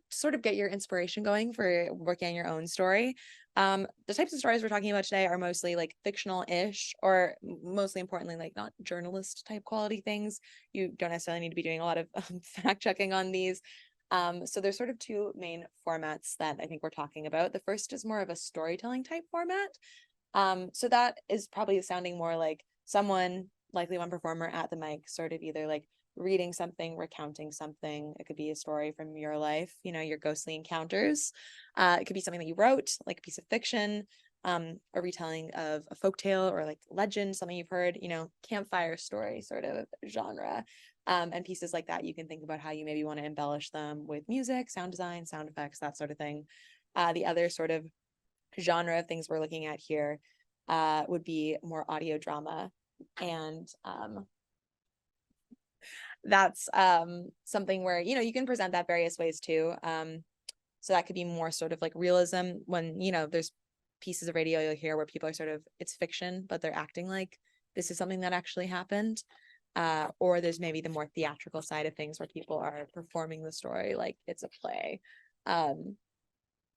sort of get your inspiration going for working on your own story. The types of stories we're talking about today are mostly like fictional-ish, or mostly importantly, like not journalist type quality things. You don't necessarily need to be doing a lot of fact checking on these. So there's sort of two main formats that I think we're talking about. The first is more of a storytelling type format. So that is probably sounding more like someone, likely one performer at the mic, sort of either like reading something, recounting something. It could be a story from your life, your ghostly encounters. It could be something that you wrote, like a piece of fiction, a retelling of a folktale or like legend, something you've heard, campfire story sort of genre. And pieces like that, you can think about how you maybe want to embellish them with music, sound design, sound effects, that sort of thing. The other sort of genre of things we're looking at here would be more audio drama. And that's something where, you can present that various ways too. So that could be more sort of like realism when, there's pieces of radio you'll hear where people are sort of, it's fiction, but they're acting like this is something that actually happened. Or there's maybe the more theatrical side of things where people are performing the story like it's a play.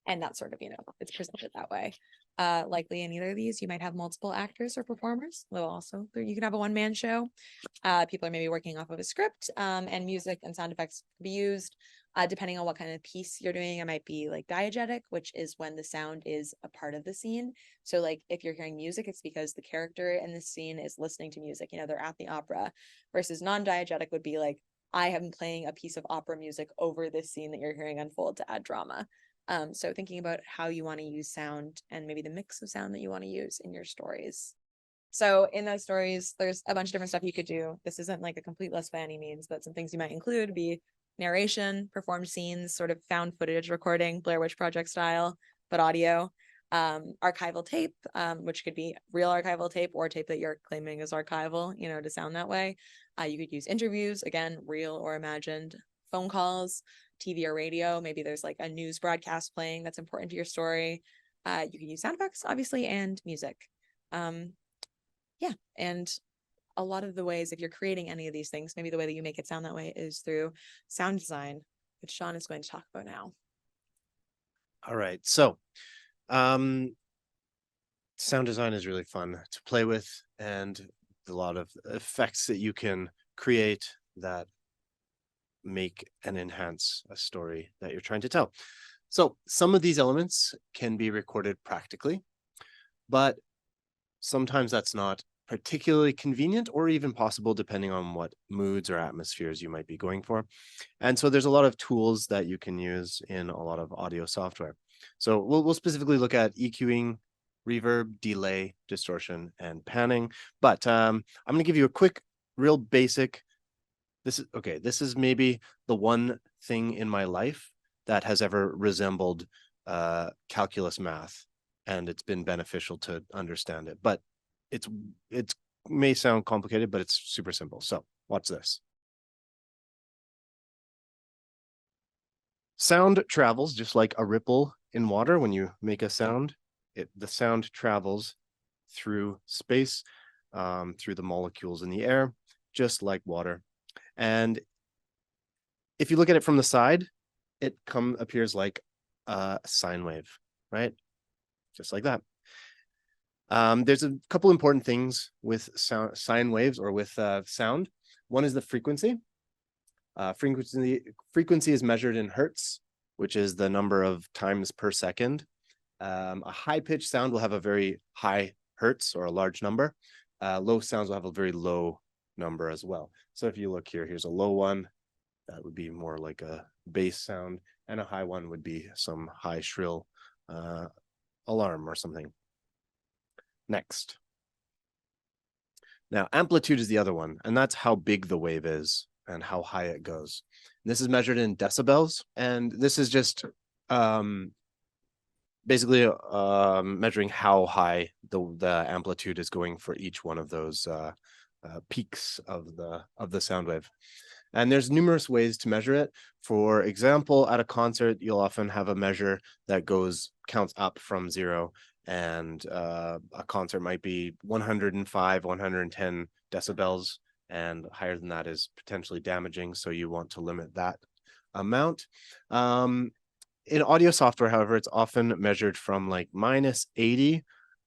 And that sort of, it's presented that way. Likely in either of these, you might have multiple actors or performers. Though also, you can have a one-man show. People are maybe working off of a script, and music and sound effects can be used. Depending on what kind of piece you're doing, it might be like diegetic, which is when the sound is a part of the scene. So like if you're hearing music, it's because the character in the scene is listening to music. They're at the opera. Versus non-diegetic would be like, I am playing a piece of opera music over this scene that you're hearing unfold to add drama. So thinking about how you want to use sound and maybe the mix of sound that you want to use in your stories. So in those stories, there's a bunch of different stuff you could do. This isn't like a complete list by any means, but some things you might include be narration, performed scenes, sort of found footage recording, Blair Witch Project style, but audio, archival tape, which could be real archival tape or tape that you're claiming is archival, to sound that way. You could use interviews, again, real or imagined, phone calls, TV or radio. Maybe there's like a news broadcast playing that's important to your story. You can use sound effects, obviously, and music. Yeah, and a lot of the ways, if you're creating any of these things, maybe the way that you make it sound that way is through sound design, which Sean is going to talk about now. All right, so sound design is really fun to play with, and a lot of effects that you can create that make and enhance a story that you're trying to tell. So some of these elements can be recorded practically, but sometimes that's not particularly convenient or even possible depending on what moods or atmospheres you might be going for. And so there's a lot of tools that you can use in a lot of audio software. So we'll specifically look at EQing, reverb, delay, distortion, and panning. But I'm going to give you a quick, real basic. This is maybe the one thing in my life that has ever resembled calculus math, and it's been beneficial to understand it. But it may sound complicated, but it's super simple. So watch this. Sound travels just like a ripple in water. When you make a sound, the sound travels through space, through the molecules in the air, just like water. And if you look at it from the side, it appears like a sine wave, right? Just like that. There's a couple important things with sine waves or with sound. One is the frequency. Frequency is measured in hertz, which is the number of times per second. A high-pitched sound will have a very high hertz or a large number. Low sounds will have a very low number as well. So if you look here, here's a low one. That would be more like a bass sound, and a high one would be some high shrill alarm or something. Next. Now, amplitude is the other one, and that's how big the wave is and how high it goes. And this is measured in decibels, and this is just basically measuring how high the amplitude is going for each one of those peaks of the sound wave. And there's numerous ways to measure it. For example, at a concert, you'll often have a measure that counts up from 0, and a concert might be 105, 110 decibels, and higher than that is potentially damaging, so you want to limit that amount. in audio software, however, it's often measured from like -80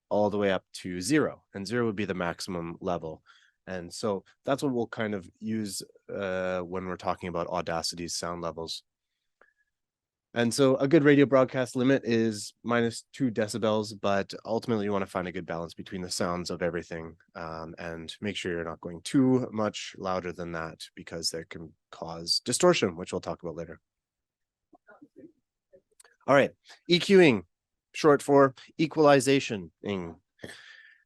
all the way up to 0, and 0 would be the maximum level. And so that's what we'll kind of use when we're talking about Audacity's sound levels. And so a good radio broadcast limit is -2 decibels, but ultimately you want to find a good balance between the sounds of everything, and make sure you're not going too much louder than that, because that can cause distortion, which we'll talk about later. All right, EQing, short for equalization.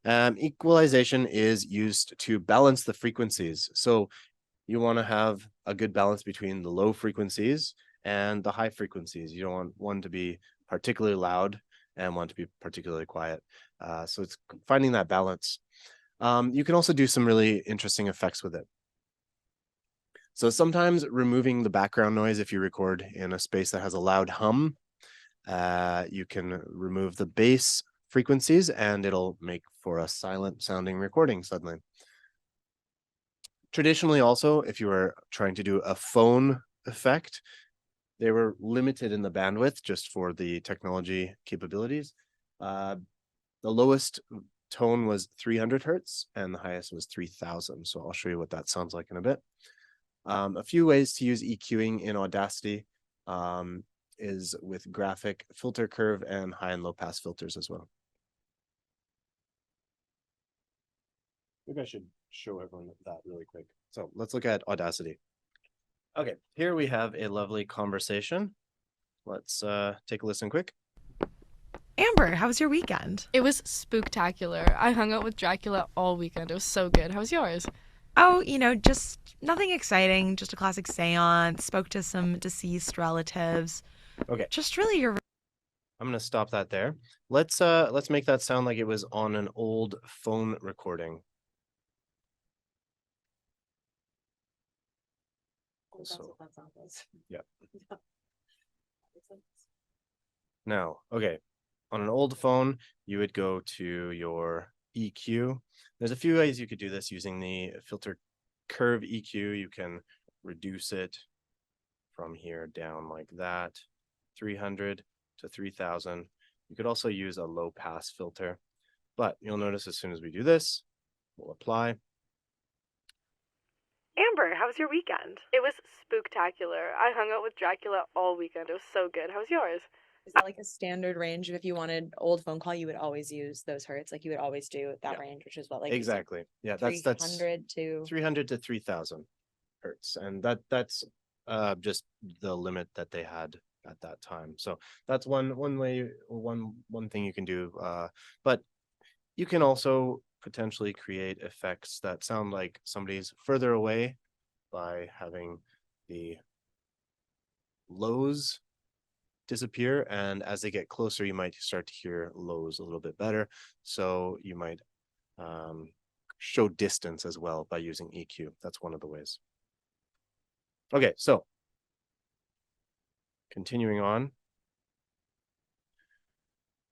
Equalization is used to balance the frequencies. So you want to have a good balance between the low frequencies and the high frequencies. You don't want one to be particularly loud and one to be particularly quiet. So it's finding that balance. You can also do some really interesting effects with it. So sometimes removing the background noise, if you record in a space that has a loud hum, you can remove the bass frequencies and it'll make for a silent sounding recording suddenly. Traditionally also, if you were trying to do a phone effect, they were limited in the bandwidth just for the technology capabilities. The lowest tone was 300 hertz and the highest was 3000. So I'll show you what that sounds like in a bit. A few ways to use EQing in Audacity is with graphic, filter curve, and high and low pass filters as well. Maybe I should show everyone that really quick. So let's look at Audacity. Okay, here we have a lovely conversation. Let's take a listen quick. Amber, how was your weekend? It was spooktacular. I hung out with Dracula all weekend. It was so good. How was yours? Oh, just nothing exciting, just a classic seance, spoke to some deceased relatives. Okay. Just really your I'm gonna stop that there. Let's make that sound like it was on an old phone recording. So, yeah. Now, okay, on an old phone, you would go to your EQ. There's a few ways you could do this using the filter curve EQ. You can reduce it from here down like that, 300 to 3000. You could also use a low pass filter, but you'll notice as soon as we do this, we'll apply. Amber, how was your weekend? It was spooktacular. I hung out with Dracula all weekend. It was so good. How was yours? Is that like a standard range? If you wanted old phone call, you would always use those hertz. Like you would always do that range, which is what like exactly. Yeah, that's 300 to 300 to 3000 hertz, and that's just the limit that they had at that time. So that's one way, one thing you can do. But you can also potentially create effects that sound like somebody's further away by having the lows disappear, and as they get closer you might start to hear lows a little bit better. So you might show distance as well by using EQ. That's one of the ways. Okay, so continuing on.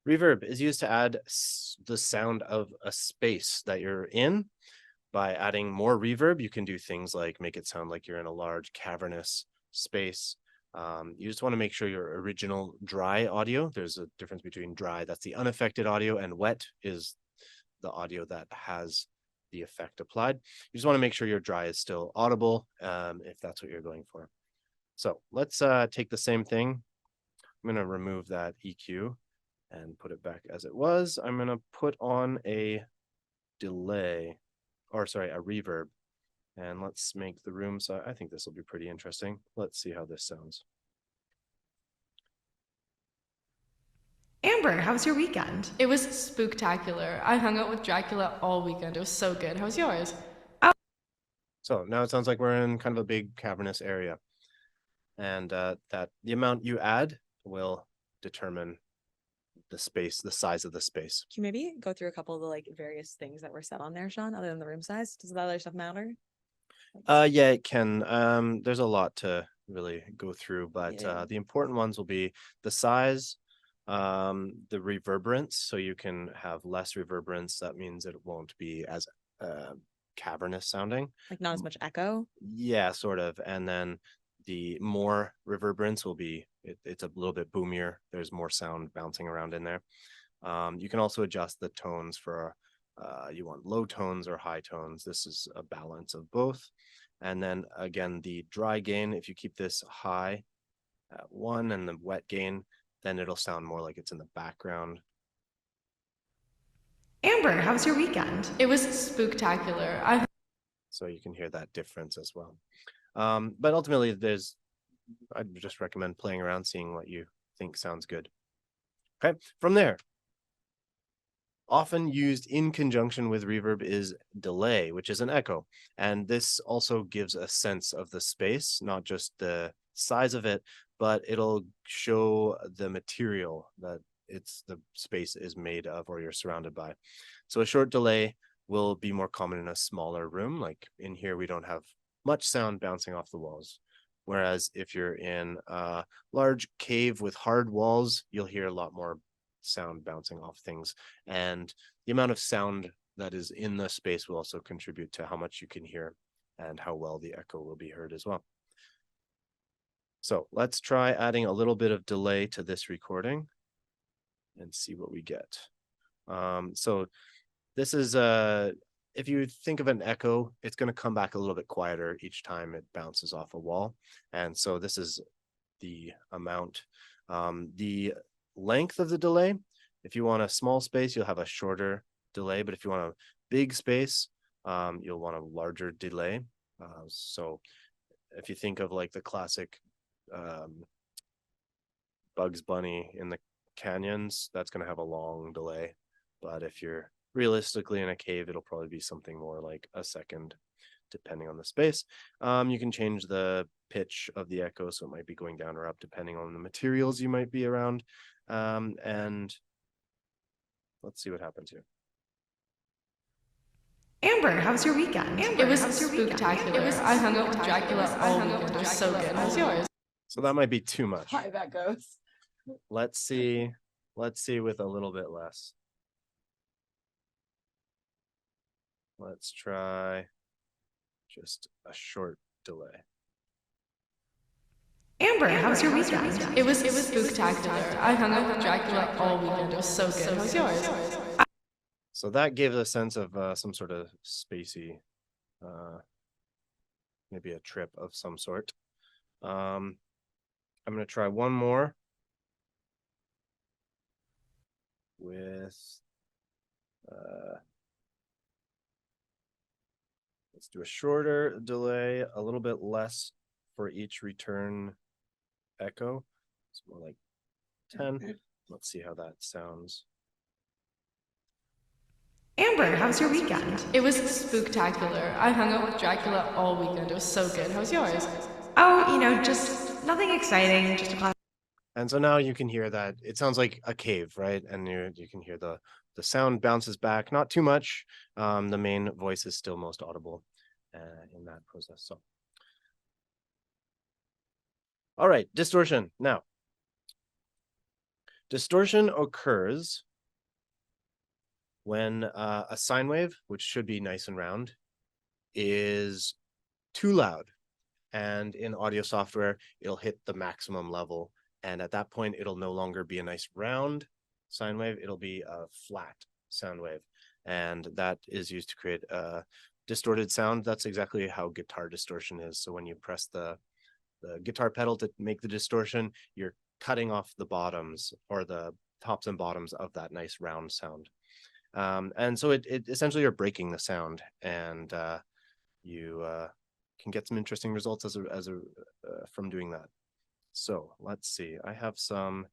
Reverb is used to add the sound of a space that you're in. By adding more reverb, you can do things like make it sound like you're in a large cavernous space. You just want to make sure your original dry audio, there's a difference between dry, that's the unaffected audio, and wet is the audio that has the effect applied. You just want to make sure your dry is still audible, if that's what you're going for. So let's take the same thing. I'm going to remove that EQ and put it back as it was. I'm going to put on a delay, or sorry, a reverb. And let's make the room, so I think this will be pretty interesting. Let's see how this sounds. Amber, how was your weekend? It was spooktacular. I hung out with Dracula all weekend. It was so good. How was yours? So now it sounds like we're in kind of a big cavernous area. And that the amount you add will determine the space, the size of the space. Can you maybe go through a couple of the like various things that were said on there, Sean, other than the room size? Does that other stuff matter? Yeah, it can. There's a lot to really go through, but the important ones will be the size, the reverberance. So you can have less reverberance. That means it won't be as cavernous sounding. Like not as much echo. Yeah, sort of. And then The more reverberance will be, it's a little bit boomier. There's more sound bouncing around in there. You can also adjust the tones for you want low tones or high tones. This is a balance of both. And then again, the dry gain, if you keep this high at 1 and the wet gain, then it'll sound more like it's in the background. Amber, how was your weekend? It was spooktacular. So you can hear that difference as well. But ultimately, I'd just recommend playing around, seeing what you think sounds good. Okay, from there, often used in conjunction with reverb is delay, which is an echo. And this also gives a sense of the space, not just the size of it, but it'll show the material that the space is made of or you're surrounded by. So a short delay will be more common in a smaller room. Like in here, we don't have much sound bouncing off the walls. Whereas if you're in a large cave with hard walls, you'll hear a lot more sound bouncing off things. And the amount of sound that is in the space will also contribute to how much you can hear and how well the echo will be heard as well. So let's try adding a little bit of delay to this recording and see what we get. So this is if you think of an echo, it's going to come back a little bit quieter each time it bounces off a wall. And so this is the amount. The length of the delay, if you want a small space, you'll have a shorter delay. But if you want a big space, you'll want a larger delay. So if you think of like the classic Bugs Bunny in the canyons, that's going to have a long delay. But if you're realistically in a cave, it'll probably be something more like a second, depending on the space. You can change the pitch of the echo, so it might be going down or up depending on the materials you might be around. And let's see what happens here. Amber, how was your weekend? It was spooktacular. I hung out with Dracula all weekend. It was so good. How was yours? So that might be too much. Hi, that goes. Let's see with a little bit less. Let's try just a short delay. Amber, how was your weekend? It was spooktacular. I hung out with Dracula all weekend. It was so good. How was yours? So that gave a sense of some sort of spacey, maybe a trip of some sort. I'm going to try one more with, let's do a shorter delay, a little bit less for each return echo. It's more like 10. Let's see how that sounds. Amber, how was your weekend? It was spooktacular. I hung out with Dracula all weekend. It was so good. How was yours? Oh, just nothing exciting, just a class. And so now you can hear that it sounds like a cave, right? And you can hear the sound bounces back, not too much. The main voice is still most audible in that process. So, all right, distortion. Now, distortion occurs when a sine wave, which should be nice and round, is too loud. And in audio software, it'll hit the maximum level. And at that point, it'll no longer be a nice round sine wave. It'll be a flat sound wave. And that is used to create a distorted sound. That's exactly how guitar distortion is. So when you press the guitar pedal to make the distortion, you're cutting off the bottoms or the tops and bottoms of that nice round sound. And so it essentially you're breaking the sound, and you can get some interesting results from doing that. So let's see. I have some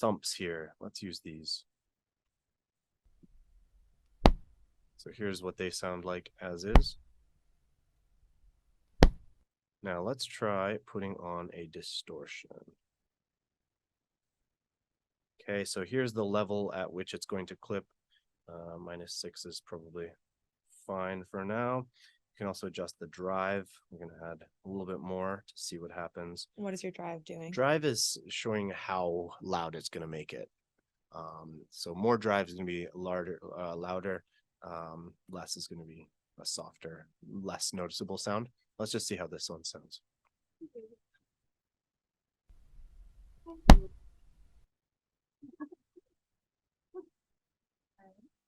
thumps here. Let's use these. So here's what they sound like as is. Now let's try putting on a distortion. Okay, so here's the level at which it's going to clip. -6 is probably fine for now. You can also adjust the drive. We're going to add a little bit more to see what happens. What is your drive doing? Drive is showing how loud it's going to make it. So more drive is going to be louder. Less is going to be a softer, less noticeable sound. Let's just see how this one sounds.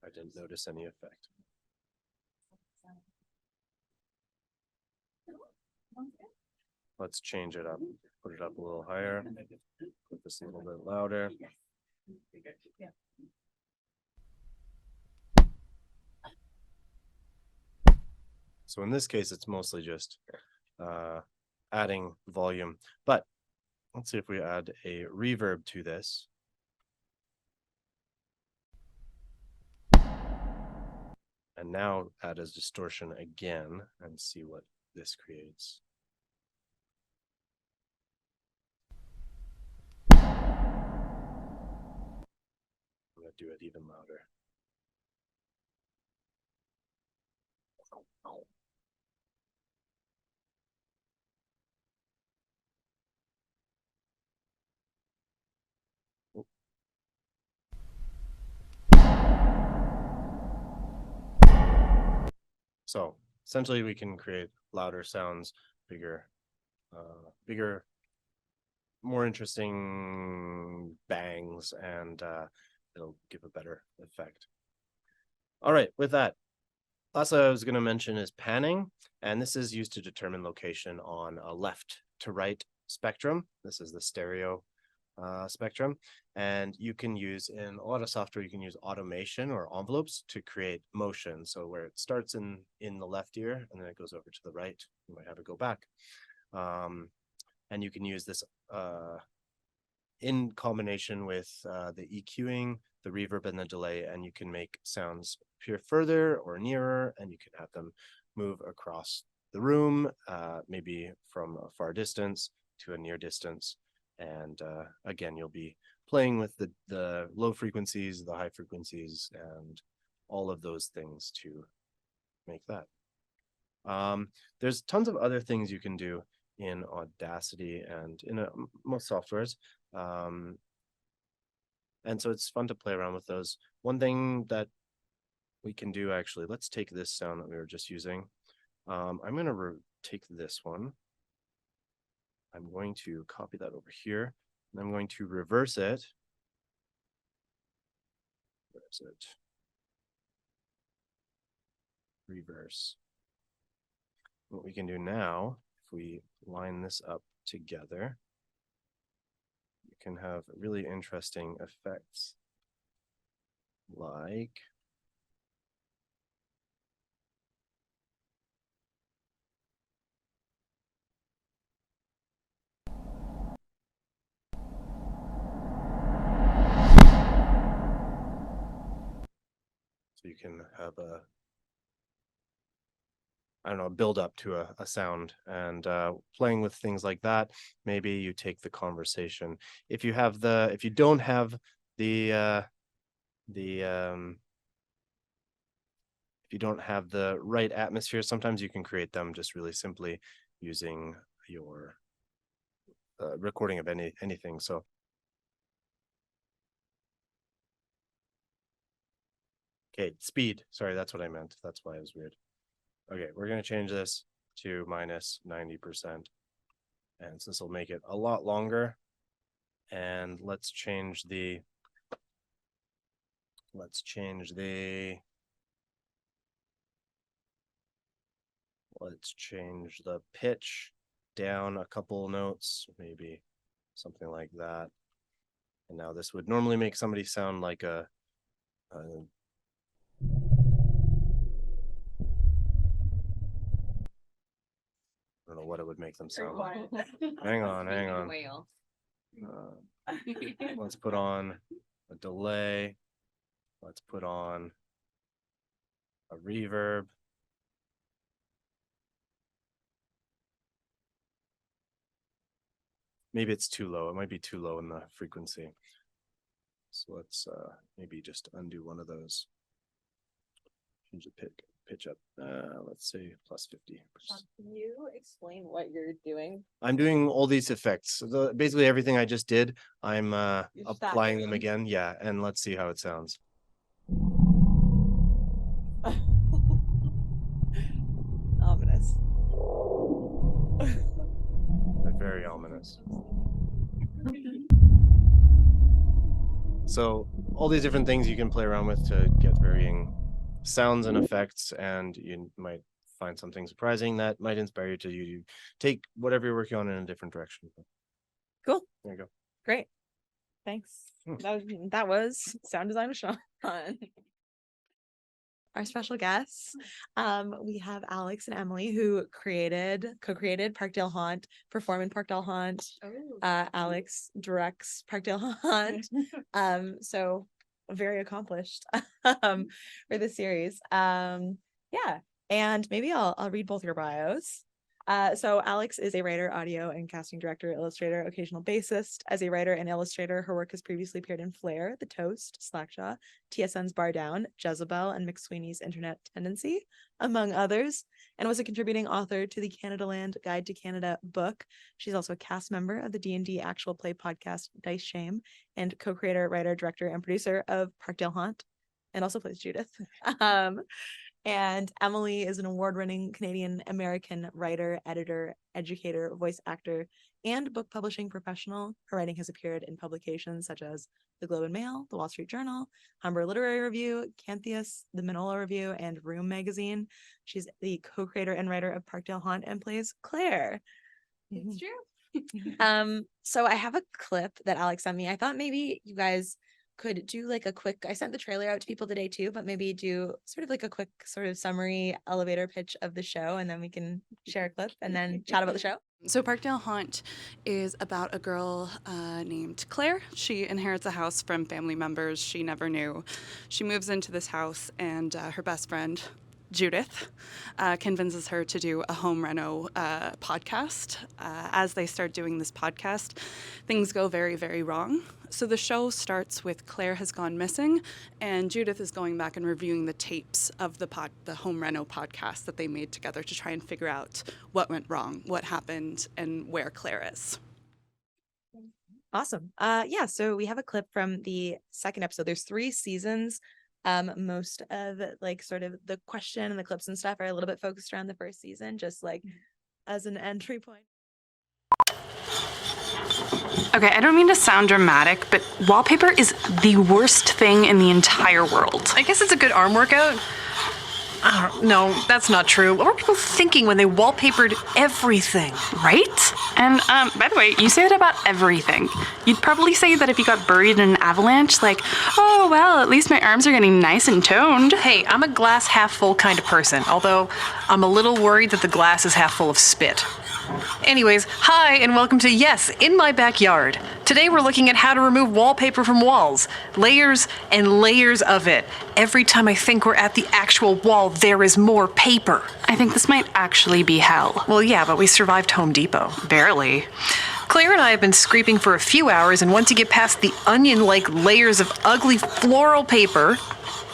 I didn't notice any effect. Let's change it up. Put it up a little higher. Put this a little bit louder. So in this case, it's mostly just adding volume. But let's see if we add a reverb to this. And now add a distortion again and see what this creates. I'm going to do it even louder. So essentially we can create louder sounds, bigger, more interesting bangs, and it'll give a better effect. All right, with that, last I was going to mention is panning, and this is used to determine location on a left to right spectrum. This is the stereo spectrum, and you can use in a lot of software, you can use automation or envelopes to create motion. So where it starts in the left ear and then it goes over to the right, you might have it go back. And you can use this in combination with the EQing, the reverb, and the delay, and you can make sounds appear further or nearer, and you can have them move across the room, maybe from a far distance to a near distance. And again, you'll be playing with the low frequencies, the high frequencies, and all of those things to make that. There's tons of other things you can do in Audacity and in most softwares. And so it's fun to play around with those. One thing that we can do, actually, let's take this sound that we were just using. I'm going to take this one. I'm going to copy that over here, and I'm going to reverse it. Where is it? Reverse. What we can do now, if we line this up together, you can have really interesting effects, like so you can have a, I don't know, build up to a sound, and playing with things like that. Maybe you take the conversation. If you don't have if you don't have the right atmosphere, sometimes you can create them just really simply using your recording of anything. So okay, speed. Sorry, that's what I meant. That's why it was weird. Okay, we're going to change this to minus 90%. And so this will make it a lot longer. And let's change the pitch down a couple notes, maybe something like that. And now this would normally make somebody sound like a I don't know what it would make them sound like. Hang on. Let's put on a delay. Let's put on a reverb. Maybe it's too low. It might be too low in the frequency. So let's maybe just undo one of those. Change the pitch up. Let's say plus 50. Can you explain what you're doing? I'm doing all these effects. So basically everything I just did, I'm applying them again. Yeah, and let's see how it sounds. Ominous. They're very ominous. So all these different things you can play around with to get varying sounds and effects, and you might find something surprising that might inspire you to take whatever you're working on in a different direction. Cool. There you go. Great. Thanks. That was sound design with Sean. Our special guests. We have Alex and Emily who co-created Parkdale Haunt, perform in Parkdale Haunt. Alex directs Parkdale Haunt. So very accomplished for the series. Yeah. And maybe I'll read both your bios. So Alex is a writer, audio and casting director, illustrator, occasional bassist. As a writer and illustrator, her work has previously appeared in Flair, The Toast, Slackjaw, TSN's Bar Down, Jezebel, and McSweeney's Internet Tendency, among others, and was a contributing author to the Canadaland Guide to Canada book. She's also a cast member of the D&D actual play podcast Dice Shame, and co-creator, writer, director, and producer of Parkdale Haunt, and also plays Judith. And Emily is an award-winning Canadian-American writer, editor, educator, voice actor, and book publishing professional. Her writing has appeared in publications such as The Globe and Mail, The Wall Street Journal, Humber Literary Review, Cantheus, The Manola Review, and Room Magazine. She's the co-creator and writer of Parkdale Haunt and plays Claire. It's true. So I have a clip that Alex sent me. I thought maybe you guys could do like a quick, I sent the trailer out to people today too, but maybe do sort of like a quick sort of summary elevator pitch of the show, and then we can share a clip and then chat about the show. So Parkdale Haunt is about a girl named Claire. She inherits a house from family members she never knew. She moves into this house, and her best friend, Judith, convinces her to do a home reno podcast. As they start doing this podcast, things go very, very wrong. So the show starts with Claire has gone missing, and Judith is going back and reviewing the tapes of the home reno podcast that they made together to try and figure out what went wrong, what happened, and where Claire is. Awesome. Yeah, so we have a clip from the second episode. There's 3 seasons. Most of like sort of the question and the clips and stuff are a little bit focused around the first season, just like as an entry point. Okay, I don't mean to sound dramatic, but wallpaper is the worst thing in the entire world. I guess it's a good arm workout. No, that's not true. What were people thinking when they wallpapered everything? Right? And by the way, you say that about everything. You'd probably say that if you got buried in an avalanche, like, oh, well, at least my arms are getting nice and toned. Hey, I'm a glass half full kind of person, although I'm a little worried that the glass is half full of spit. Anyways, hi and welcome to Yes, in My Backyard. Today we're looking at how to remove wallpaper from walls. Layers and layers of it. Every time I think we're at the actual wall, there is more paper. I think this might actually be hell. Well, yeah, but we survived Home Depot. Barely. Claire and I have been scraping for a few hours, and once you get past the onion-like layers of ugly floral paper,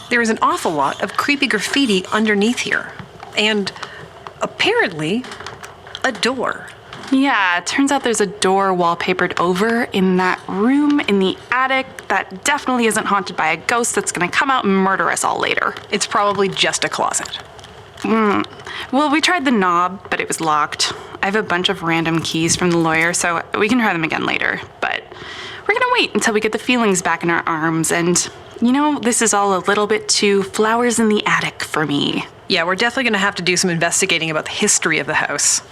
there is an awful lot of creepy graffiti underneath here. And apparently, a door. Yeah, it turns out there's a door wallpapered over in that room in the attic that definitely isn't haunted by a ghost that's gonna come out and murder us all later. It's probably just a closet. Well, we tried the knob, but it was locked. I have a bunch of random keys from the lawyer, so we can try them again later. But we're gonna wait until we get the feelings back in our arms, and you know, this is all a little bit too flowers in the attic for me. Yeah, we're definitely gonna have to do some investigating about the history of the house.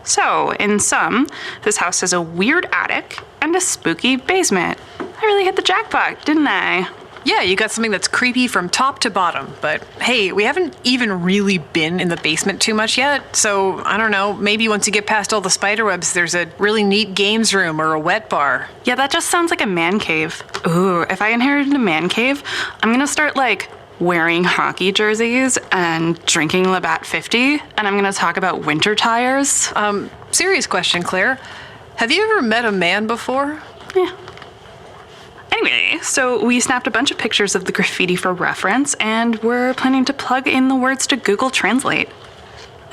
So, in sum, this house has a weird attic and a spooky basement. I really hit the jackpot, didn't I? Yeah, you got something that's creepy from top to bottom, but hey, we haven't even really been in the basement too much yet, so I don't know, maybe once you get past all the spiderwebs, there's a really neat games room or a wet bar. Yeah, that just sounds like a man cave. Ooh, if I inherited a man cave, I'm gonna start wearing hockey jerseys and drinking Labatt 50, and I'm gonna talk about winter tires. Serious question, Claire. Have you ever met a man before? Yeah. Anyway, so we snapped a bunch of pictures of the graffiti for reference, and we're planning to plug in the words to Google Translate.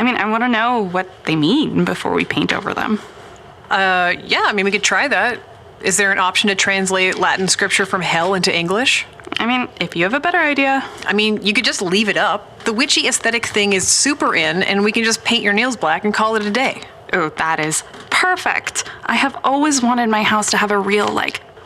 I mean, I want to know what they mean before we paint over them. Yeah, I mean, we could try that. Is there an option to translate Latin scripture from hell into English? I mean, if you have a better idea. I mean, you could just leave it up. The witchy aesthetic thing is super in, and we can just paint your nails black and call it a day. Oh, that is perfect. I have always wanted my house to have a real,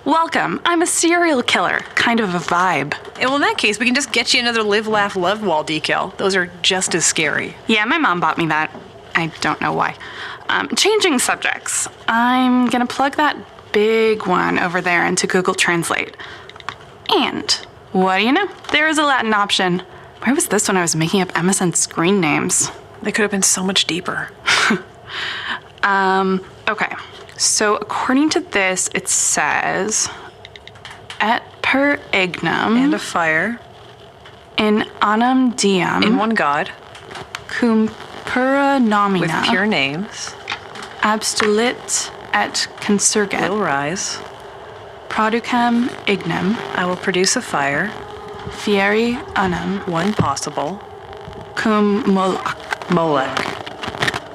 Welcome. I'm a serial killer. Kind of a vibe. Well, in that case, we can just get you another Live, Laugh, Love wall decal. Those are just as scary. Yeah, my mom bought me that. I don't know why. Changing subjects. I'm gonna plug that big one over there into Google Translate. And what do you know? There is a Latin option. Where was this when I was making up MSN screen names? They could have been so much deeper. Okay. So according to this, it says, et per ignum And a fire. in anum diem In one God. cum pura nomina With pure names. abstulit et consurget Will rise. producem ignem I will produce a fire. fieri unum One possible. cum moloch. Molech.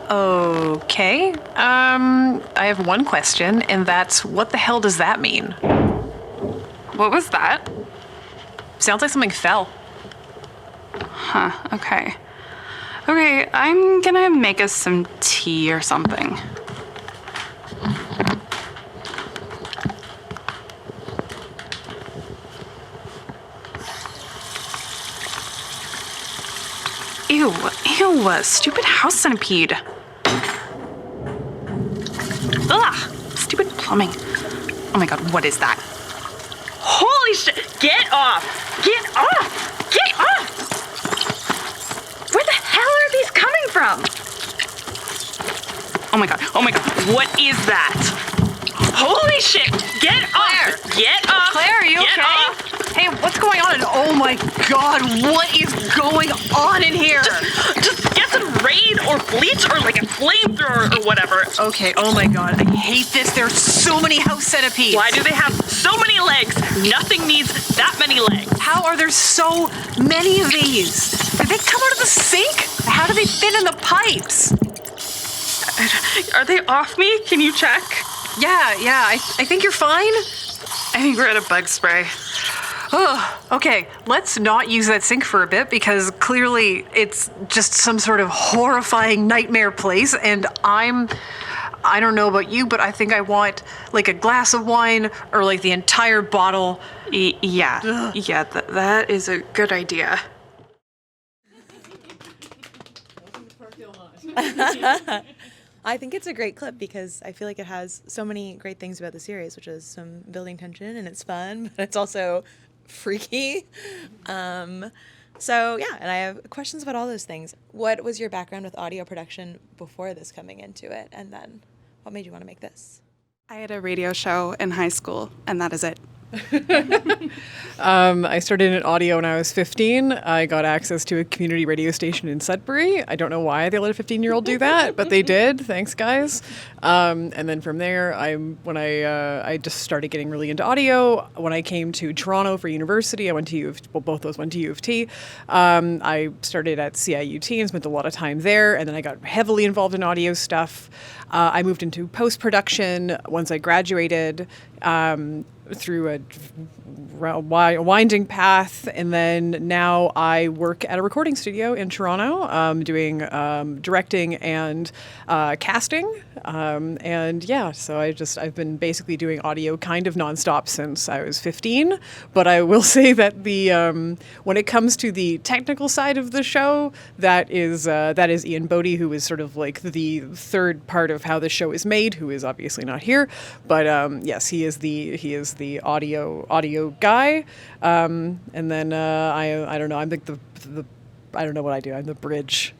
Okay. I have one question, and that's what the hell does that mean? What was that? Sounds like something fell. Huh, okay. Okay, I'm gonna make us some tea or something. Ew, stupid house centipede. Ugh, stupid plumbing. Oh my god, what is that? Holy shit! Get off! Get off! Get off! Where the hell are these coming from? Oh my god, what is that? Holy shit! Get off! Get off! Claire, are you Get okay? off! Hey, what's going on? Oh my god, what is going on in here? Just get some Raid or bleach or like a flamethrower or whatever. Okay, oh my god, I hate this. There's so many house centipedes. Why do they have so many legs? Nothing needs that many legs. How are there so many of these? Did they come out of the sink? How do they fit in the pipes? Are they off me? Can you check? Yeah, I think you're fine. I think we're out of bug spray. Oh, okay, let's not use that sink for a bit because clearly it's just some sort of horrifying nightmare place, and I don't know about you, but I think I want like a glass of wine or like the entire bottle. That is a good idea. I think it's a great clip because I feel like it has so many great things about the series, which is some building tension and it's fun, but it's also freaky. So yeah, and I have questions about all those things. What was your background with audio production before this coming into it? And then what made you want to make this? I had a radio show in high school, and that is it. I started in audio when I was 15. I got access to a community radio station in Sudbury. I don't know why they let a 15-year-old do that, but they did. Thanks, guys. And then from there, I just started getting really into audio. When I came to Toronto for university, I went to both those went to U of T. I started at CIUT and spent a lot of time there, and then I got heavily involved in audio stuff. I moved into post-production once I graduated. Through a winding path, and then now I work at a recording studio in Toronto, doing directing and casting, and yeah, so I've been basically doing audio kind of nonstop since I was 15. But I will say that the when it comes to the technical side of the show, that is Ian Bodie, who is sort of like the third part of how the show is made, who is obviously not here, but yes, he is the audio guy, and then I don't know, I'm like the I don't know what I do. I'm the bridge.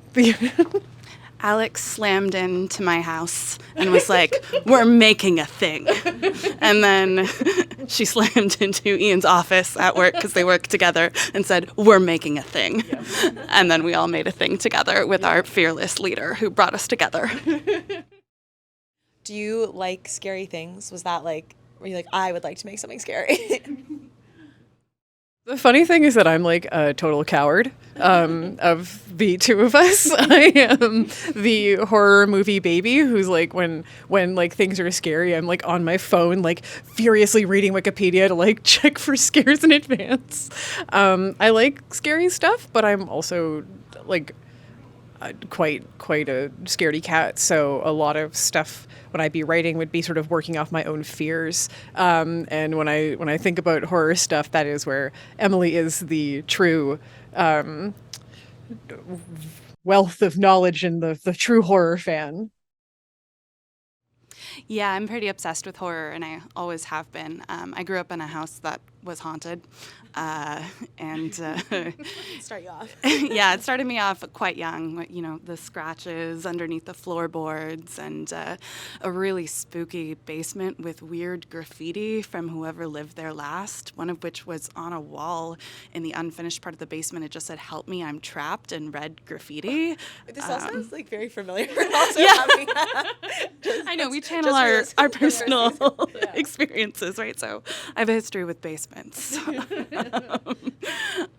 Alex slammed into my house and was like, "We're making a thing." And then she slammed into Ian's office at work because they work together and said, "We're making a thing." Yes. And then we all made a thing together with our fearless leader who brought us together. Do you like scary things? Was that like, were you like, I would like to make something scary? The funny thing is that I'm like a total coward of the two of us. I am the horror movie baby who's like when like things are scary, I'm like on my phone like furiously reading Wikipedia to like check for scares in advance. I like scary stuff, but I'm also like quite a scaredy cat. So a lot of stuff when I'd be writing would be sort of working off my own fears. And when I think about horror stuff, that is where Emily is the true wealth of knowledge and the true horror fan. Yeah, I'm pretty obsessed with horror, and I always have been. I grew up in a house that was haunted, and Start you off. yeah, it started me off quite young. You know, the scratches underneath the floorboards, and a really spooky basement with weird graffiti from whoever lived there last. One of which was on a wall in the unfinished part of the basement. It just said, "Help me, I'm trapped," in red graffiti. This all sounds like very familiar. Also Yeah. having, I know, we channel our personal experiences, right? So I have a history with basements.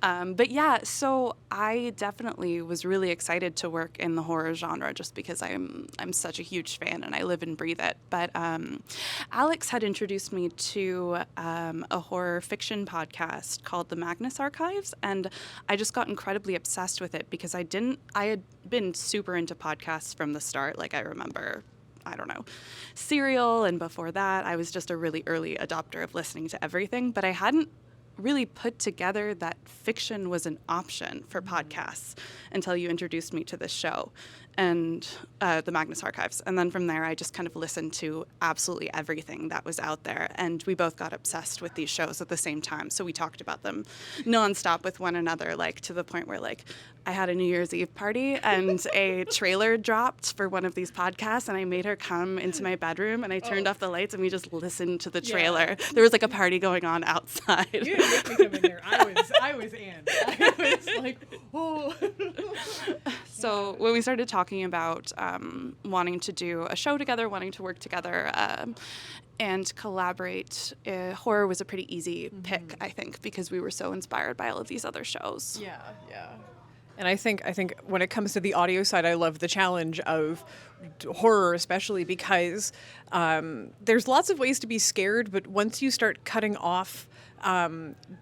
But yeah, so I definitely was really excited to work in the horror genre just because I'm such a huge fan and I live and breathe it. But Alex had introduced me to a horror fiction podcast called The Magnus Archives, and I just got incredibly obsessed with it because I had been super into podcasts from the start. Like, I remember, I don't know, Serial, and before that, I was just a really early adopter of listening to everything, but I hadn't really put together that fiction was an option for podcasts until you introduced me to this show and the Magnus Archives. And then from there, I just kind of listened to absolutely everything that was out there. And we both got obsessed with these shows at the same time. So we talked about them nonstop with one another, like to the point where, like, I had a New Year's Eve party and a trailer dropped for one of these podcasts, and I made her come into my bedroom, and I turned off the lights, and we just listened to the trailer. There was like a party going on outside. You didn't make me come in there. I was in. I was like, oh. So when we started talking about wanting to do a show together, wanting to work together, and collaborate, horror was a pretty easy pick, I think, because we were so inspired by all of these other shows. Yeah. And I think when it comes to the audio side, I love the challenge of horror, especially because there's lots of ways to be scared, but once you start cutting off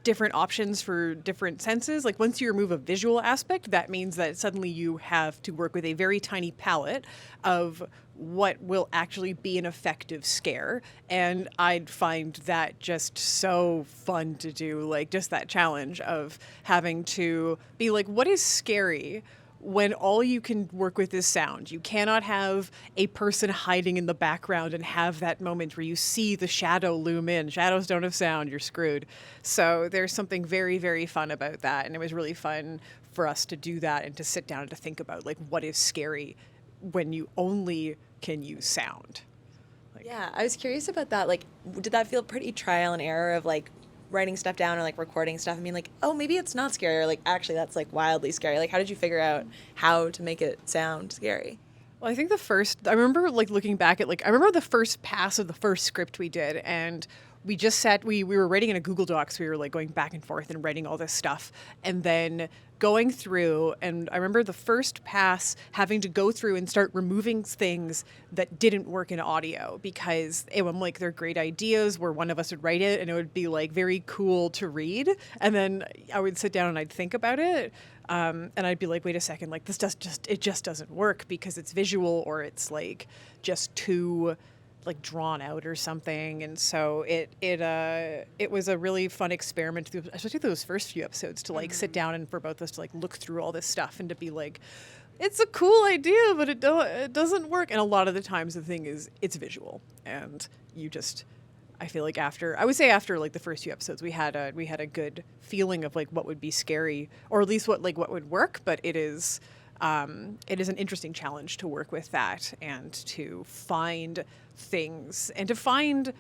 different options for different senses, like once you remove a visual aspect, that means that suddenly you have to work with a very tiny palette of what will actually be an effective scare. And I'd find that just so fun to do, like just that challenge of having to be like, what is scary when all you can work with is sound? You cannot have a person hiding in the background and have that moment where you see the shadow loom in. Shadows don't have sound, you're screwed. So there's something very, very fun about that. And it was really fun for us to do that and to sit down and to think about, like, what is scary when you only can use sound. Yeah, I was curious about that. Like, did that feel pretty trial and error of, like, writing stuff down or, like, recording stuff? I mean, like, oh, maybe it's not scary, or, like, actually that's, like, wildly scary. Like, how did you figure out how to make it sound scary? Well, I think I remember, like, looking back at, like, I remember the first pass of the first script we did, and we just sat, we were writing in a Google Docs. We were, like, going back and forth and writing all this stuff. And then going through, and I remember the first pass having to go through and start removing things that didn't work in audio, because I'm like, they're great ideas where one of us would write it and it would be, like, very cool to read. And then I would sit down and I'd think about it. And I'd be like, wait a second, like, it just doesn't work because it's visual, or it's, like, just too, like, drawn out or something. And so it was a really fun experiment, especially those first few episodes, to, like, sit down and for both of us to, like, look through all this stuff and to be like, it's a cool idea, but it doesn't work. And a lot of the times the thing is it's visual, and I feel like after like the first few episodes, we had a good feeling of, like, what would be scary, or at least what would work. But it is an interesting challenge to work with that and to find things and to find,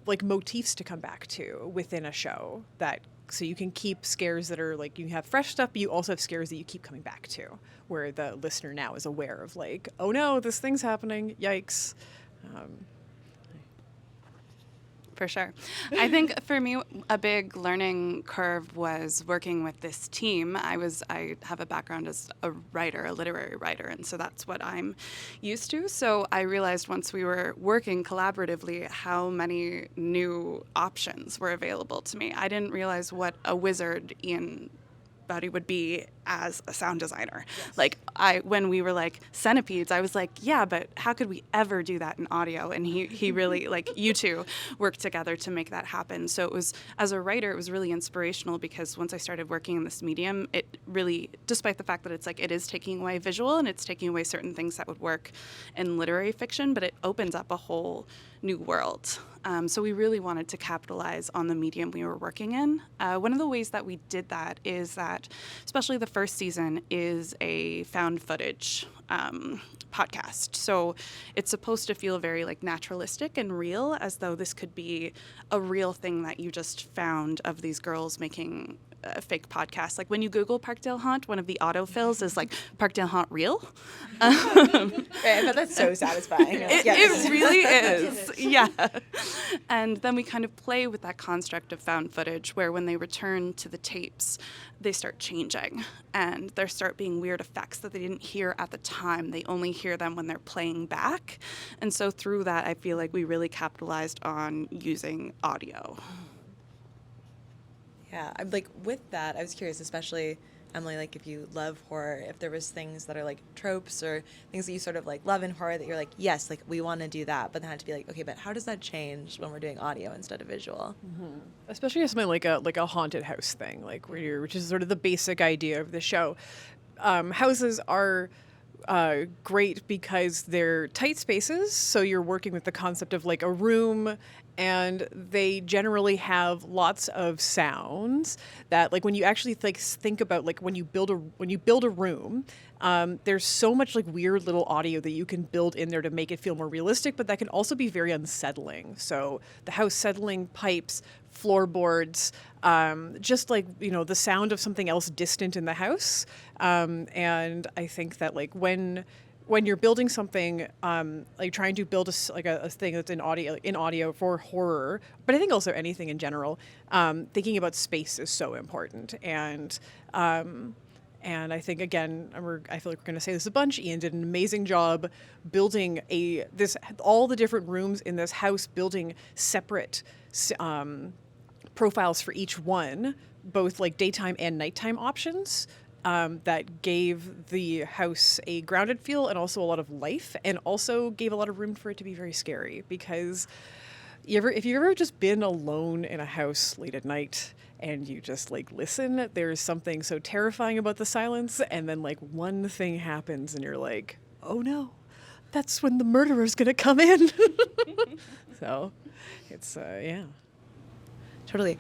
like, motifs to come back to within a show, that so you can keep scares that are, like, you have fresh stuff, but you also have scares that you keep coming back to, where the listener now is aware of, like, oh no, this thing's happening, yikes. For sure. I think for me, a big learning curve was working with this team. I have a background as a writer, a literary writer, and so that's what I'm used to. So I realized once we were working collaboratively how many new options were available to me. I didn't realize what a wizard Ian everybody would be as a sound designer. Like when we were like centipedes, I was like, yeah, but how could we ever do that in audio? And he really, like, you two worked together to make that happen. So it was, as a writer, it was really inspirational, because once I started working in this medium, it really, despite the fact that it's like, it is taking away visual and it's taking away certain things that would work in literary fiction, but it opens up a whole new world. So we really wanted to capitalize on the medium we were working in. One of the ways that we did that is that, especially the first season, is a found footage podcast. So it's supposed to feel very like naturalistic and real, as though this could be a real thing that you just found of these girls making a fake podcast. Like when you Google Parkdale Haunt, one of the autofills is like Parkdale Haunt real. Right, but that's so satisfying. It really is. Yeah. And then we kind of play with that construct of found footage, where when they return to the tapes, they start changing, and there start being weird effects that they didn't hear at the time. They only hear them when they're playing back. And so through that, I feel like we really capitalized on using audio. Yeah, I'm like, with that, I was curious, especially Emily, like, if you love horror, if there was things that are like tropes or things that you sort of like love in horror that you're like, yes, like we want to do that, but then had to be like, okay, but how does that change when we're doing audio instead of visual? Especially something like a haunted house thing, like which is sort of the basic idea of the show. Houses are great because they're tight spaces, so you're working with the concept of like a room, and they generally have lots of sounds that, like, when you actually think about like when you build a room, there's so much like weird little audio that you can build in there to make it feel more realistic, but that can also be very unsettling. So the house settling, pipes, floorboards, just like, you know, the sound of something else distant in the house. And I think that like when you're building something, like trying to build a thing that's in audio for horror, but I think also anything in general, thinking about space is so important. And I think, again, I feel like we're going to say this a bunch. Ian did an amazing job building all the different rooms in this house, building separate profiles for each one, both like daytime and nighttime options. That gave the house a grounded feel and also a lot of life, and also gave a lot of room for it to be very scary. Because if you've ever just been alone in a house late at night and you just like listen, there's something so terrifying about the silence, and then like one thing happens and you're like, oh no, that's when the murderer's gonna come in. So it's yeah. Totally.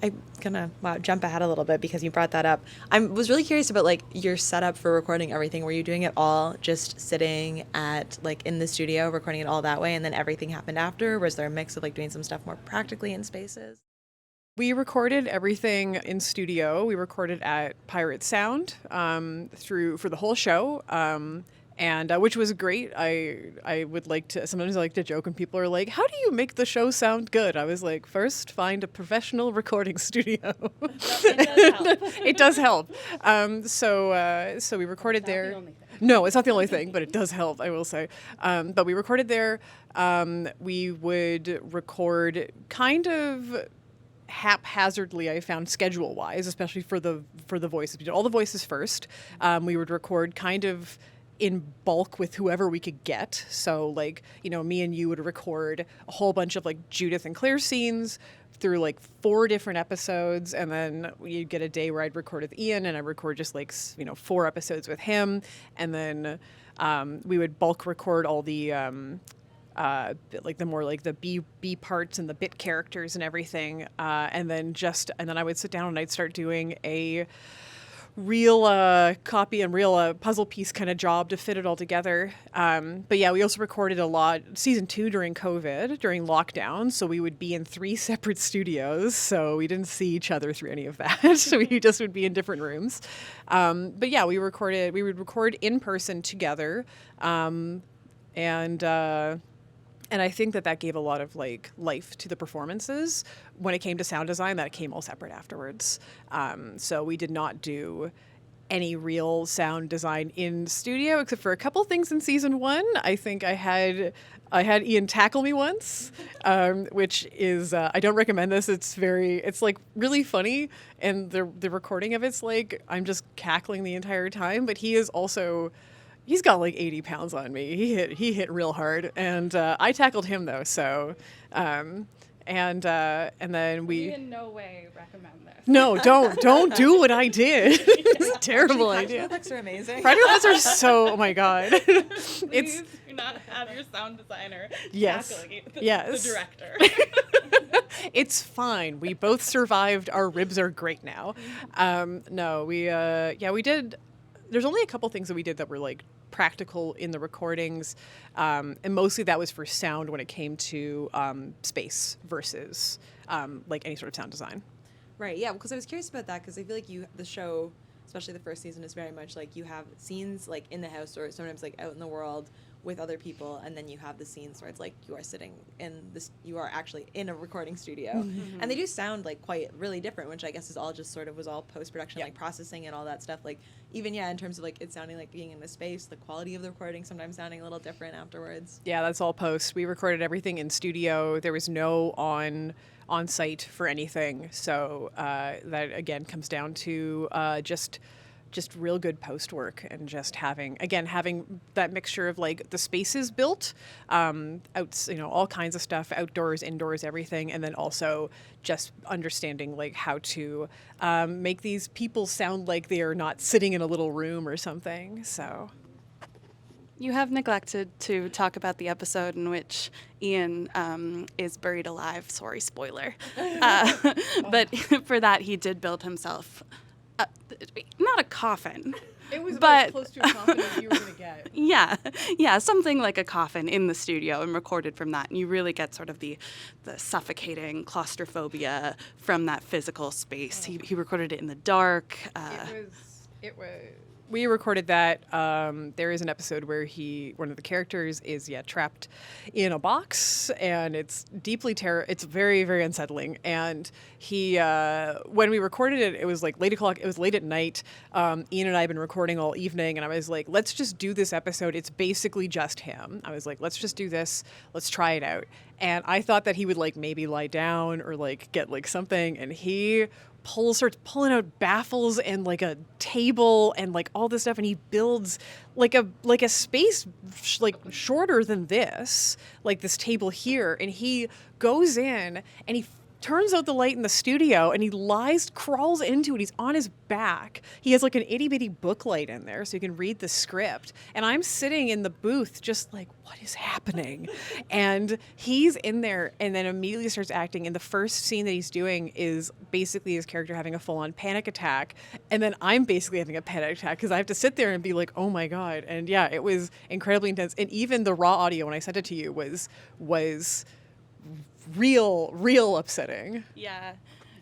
I'm gonna jump ahead a little bit because you brought that up. I was really curious about like your setup for recording everything. Were you doing it all just sitting at like in the studio recording it all that way, and then everything happened after? Or was there a mix of like doing some stuff more practically in spaces? We recorded everything in studio. We recorded at Pirate Sound for the whole show. And which was great. I would like to, sometimes I like to joke when people are like, how do you make the show sound good? I was like, first find a professional recording studio. It does help. So we recorded there. No, it's not the only thing, but it does help, I will say. But we recorded there. We would record kind of haphazardly, I found, schedule wise, especially for the voices. We did all the voices first. We would record kind of in bulk with whoever we could get. So like, you know, me and you would record a whole bunch of like Judith and Claire scenes through like 4 different episodes, and then you'd get a day where I'd record with Ian and I'd record just like, you know, 4 episodes with him, and then we would bulk record all the like the more like the B parts and the bit characters and everything, and then I would sit down and I'd start doing a real copy and real puzzle piece kind of job to fit it all together. But yeah, we also recorded a lot season 2 during COVID, during lockdown. So we would be in 3 separate studios. So we didn't see each other through any of that. So we just would be in different rooms. But yeah, we would record in person together. And I think that gave a lot of like life to the performances. When it came to sound design, that came all separate afterwards. So we did not do any real sound design in studio, except for a couple things in season 1. I think I had Ian tackle me once, which is I don't recommend this. It's like really funny, and the recording of it's like I'm just cackling the entire time. But he's got like 80 pounds on me. He hit real hard, and I tackled him though. So, and then we in no way recommend this. no, don't do what I did. It's a terrible Practical idea. effects are amazing. Practical effects are so, oh my god. Please do not have your sound designer tackling the director. It's fine. We both survived. Our ribs are great now. No, we did. There's only a couple things that we did that were like practical in the recordings, and mostly that was for sound when it came to space versus like any sort of sound design. Right, yeah, because I was curious about that, because I feel like the show, especially the first season, is very much like you have scenes like in the house or sometimes like out in the world with other people, and then you have the scenes where it's like you are sitting in this, you are actually in a recording studio, and they do sound like quite really different, which I guess is all just sort of was all post-production, like processing and all that stuff, like even in terms of like it sounding like being in the space, the quality of the recording sometimes sounding a little different afterwards. Yeah, that's all post. We recorded everything in studio. There was no on site for anything, so that again comes down to just real good post work, and just having that mixture of like the spaces built, all kinds of stuff, outdoors, indoors, everything, and then also just understanding like how to make these people sound like they are not sitting in a little room or something. So. You have neglected to talk about the episode in which Ian is buried alive. Sorry, spoiler. But for that, he did build himself not a coffin. It was but, as close to a coffin as you were going to get. Yeah, something like a coffin in the studio, and recorded from that. And you really get sort of the suffocating claustrophobia from that physical space. He recorded it in the dark. It was. We recorded that. There is an episode where one of the characters is trapped in a box, and it's deeply it's very, very unsettling. And he, when we recorded it, it was like late o'clock. It was late at night. Ian and I had been recording all evening, and I was like, let's just do this episode. It's basically just him. I was like, let's just do this. Let's try it out. And I thought that he would like maybe lie down or like get like something, and he starts pulling out baffles and like a table and like all this stuff, and he builds like a space like shorter than this, like this table here, and he goes in and he turns out the light in the studio, and he crawls into it. He's on his back. He has like an itty bitty book light in there so you can read the script. And I'm sitting in the booth just like, what is happening? And he's in there and then immediately starts acting. And the first scene that he's doing is basically his character having a full-on panic attack. And then I'm basically having a panic attack because I have to sit there and be like, oh my God. And yeah, it was incredibly intense. And even the raw audio when I sent it to you was real upsetting. Yeah.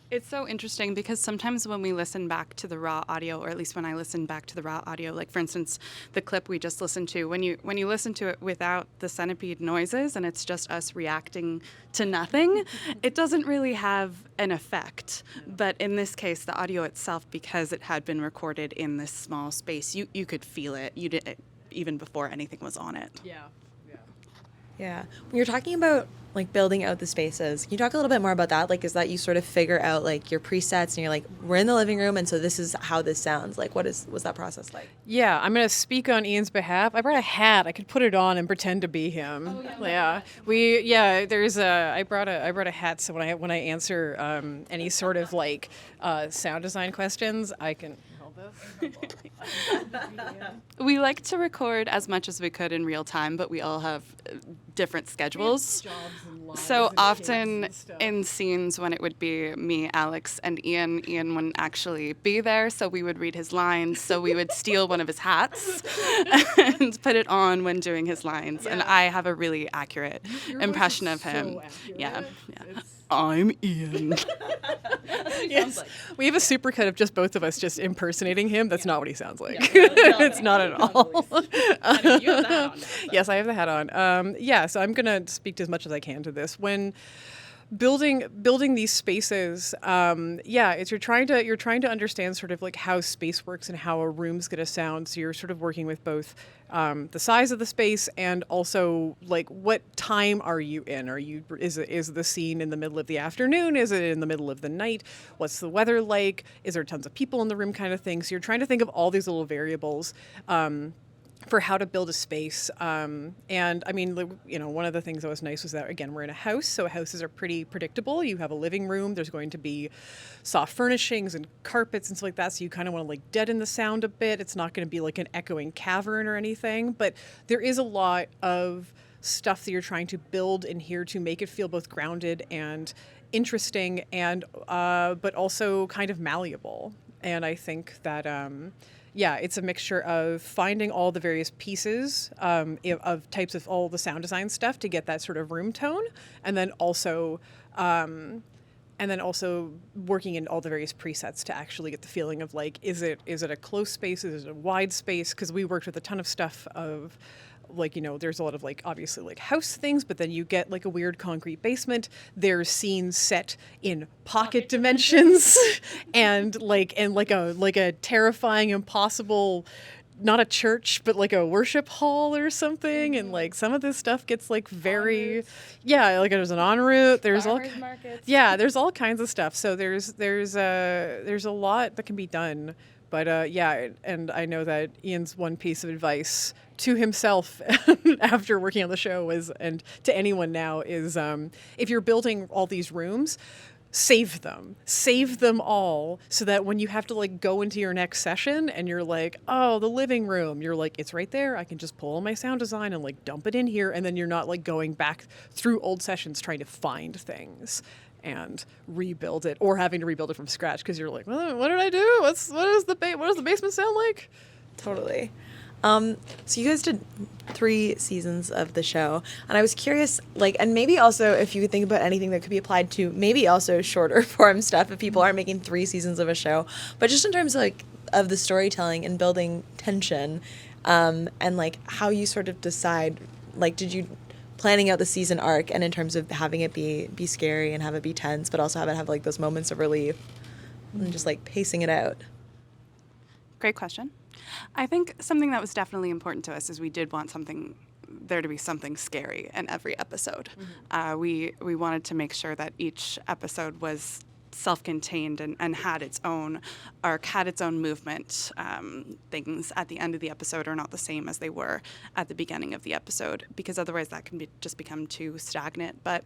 It's so interesting because sometimes when we listen back to the raw audio, or at least when I listen back to the raw audio, like for instance, the clip we just listened to, when you listen to it without the centipede noises and it's just us reacting to nothing, it doesn't really have an effect. But in this case, the audio itself, because it had been recorded in this small space, you could feel it. You did even before anything was on it. Yeah. When you're talking about like building out the spaces, can you talk a little bit more about that? Like, is that you sort of figure out like your presets and you're like, we're in the living room, and so this is how this sounds. Like, was that process like? Yeah, I'm gonna speak on Ian's behalf. I brought a hat. I could put it on and pretend to be him. Oh, yeah. I brought a hat, so when I answer any sort of like sound design questions, I can hold this. We like to record as much as we could in real time, but we all have different schedules. So often in scenes when it would be me, Alex, and Ian wouldn't actually be there, so we would read his lines. So we would steal one of his hats and put it on when doing his lines. Yeah. And I have a really accurate impression of him. So yeah. I'm Ian. Yes. Like. We have a supercut of just both of us just impersonating him. That's not what he sounds like. It's not at all. You have the hat on. Yes, I have the hat on. So I'm going to speak to as much as I can to this. When building these spaces, it's you're trying to understand sort of like how space works and how a room's going to sound. So you're sort of working with both the size of the space and also like what time are you in? Is the scene in the middle of the afternoon? Is it in the middle of the night? What's the weather like? Is there tons of people in the room, kind of thing? So you're trying to think of all these little variables. For how to build a space. And I mean, one of the things that was nice was that, again, we're in a house, so houses are pretty predictable. You have a living room, there's going to be soft furnishings and carpets and stuff like that, so you kind of want to like deaden the sound a bit. It's not going to be like an echoing cavern or anything, but there is a lot of stuff that you're trying to build in here to make it feel both grounded and interesting and but also kind of malleable. And I think that it's a mixture of finding all the various pieces of types of all the sound design stuff to get that sort of room tone, and then also working in all the various presets to actually get the feeling of like, is it a close space, is it a wide space? Because we worked with a ton of stuff of like, there's a lot of like obviously like house things, but then you get like a weird concrete basement. There's scenes set in pocket dimensions and like a terrifying, impossible, not a church, but like a worship hall or something. And like some of this stuff gets like very, like there's an en route. There's there's all kinds of stuff. So there's a lot that can be done. But and I know that Ian's one piece of advice to himself after working on the show and to anyone now is if you're building all these rooms, save them all so that when you have to like go into your next session and you're like, oh, the living room, you're like, it's right there. I can just pull my sound design and like dump it in here. And then you're not like going back through old sessions trying to find things and rebuild it, or having to rebuild it from scratch because you're like, well, what did I do? What does the basement sound like? Totally. So you guys did 3 seasons of the show, and I was curious, like, and maybe also if you could think about anything that could be applied to maybe also shorter form stuff if people aren't making 3 seasons of a show, but just in terms of like of the storytelling and building tension, and like how you sort of decide, like, did you planning out the season arc and in terms of having it be scary and have it be tense, but also have like those moments of relief and just like pacing it out? Great question. I think something that was definitely important to us is we did want there to be something scary in every episode. We wanted to make sure that each episode was self-contained and had its own arc, had its own movement. Things at the end of the episode are not the same as they were at the beginning of the episode, because otherwise that can just become too stagnant. But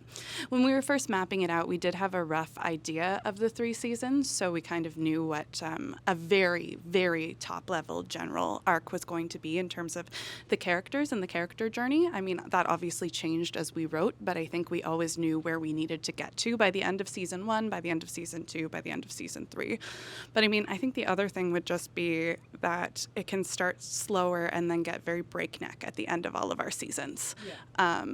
when we were first mapping it out, we did have a rough idea of the 3 seasons, so we kind of knew what a very, very top-level general arc was going to be in terms of the characters and the character journey. I mean, that obviously changed as we wrote, but I think we always knew where we needed to get to by the end of season 1, by the end of season 2, by the end of season 3. But I mean, I think the other thing would just be that it can start slower and then get very breakneck at the end of all of our seasons.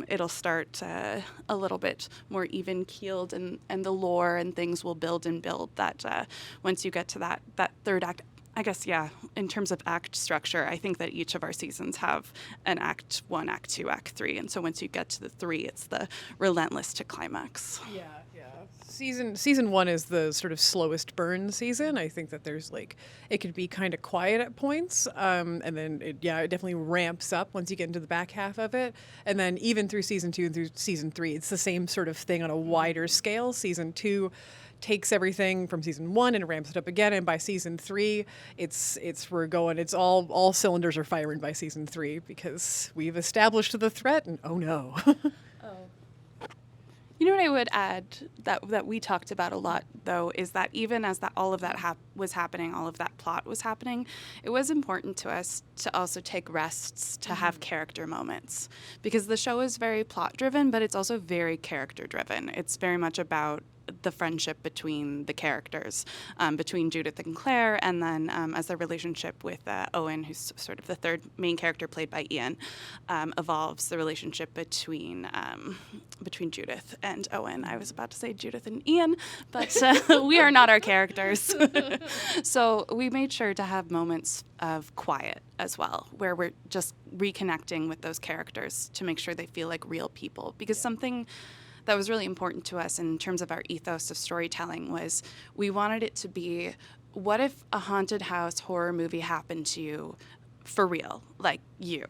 It'll start a little bit more even-keeled, and the lore and things will build and build that once you get to that third act. I guess, in terms of act structure, I think that each of our seasons have an act 1, act 2, act 3. And so once you get to the 3, it's the relentless to climax. Yeah. Season 1 is the sort of slowest burn season. I think that there's like, it could be kind of quiet at points. And then it definitely ramps up once you get into the back half of it. And then even through season 2 and through season 3, it's the same sort of thing on a wider scale. Season 2 takes everything from season 1 and ramps it up again, and by season 3 we're going, it's all cylinders are firing by season 3 because we've established the threat, and oh no. You know what I would add that we talked about a lot, though, is that even as that all of that was happening, all of that plot was happening, it was important to us to also take rests to have character moments, because the show is very plot driven, but it's also very character driven. It's very much about the friendship between the characters, between Judith and Claire, and then as their relationship with Owen, who's sort of the third main character played by Ian, evolves, the relationship between Judith and Owen. I was about to say Judith and Ian, but we are not our characters. So we made sure to have moments of quiet as well, where we're just reconnecting with those characters to make sure they feel like real people, because something that was really important to us in terms of our ethos of storytelling was we wanted it to be, what if a haunted house horror movie happened to you for real, like you,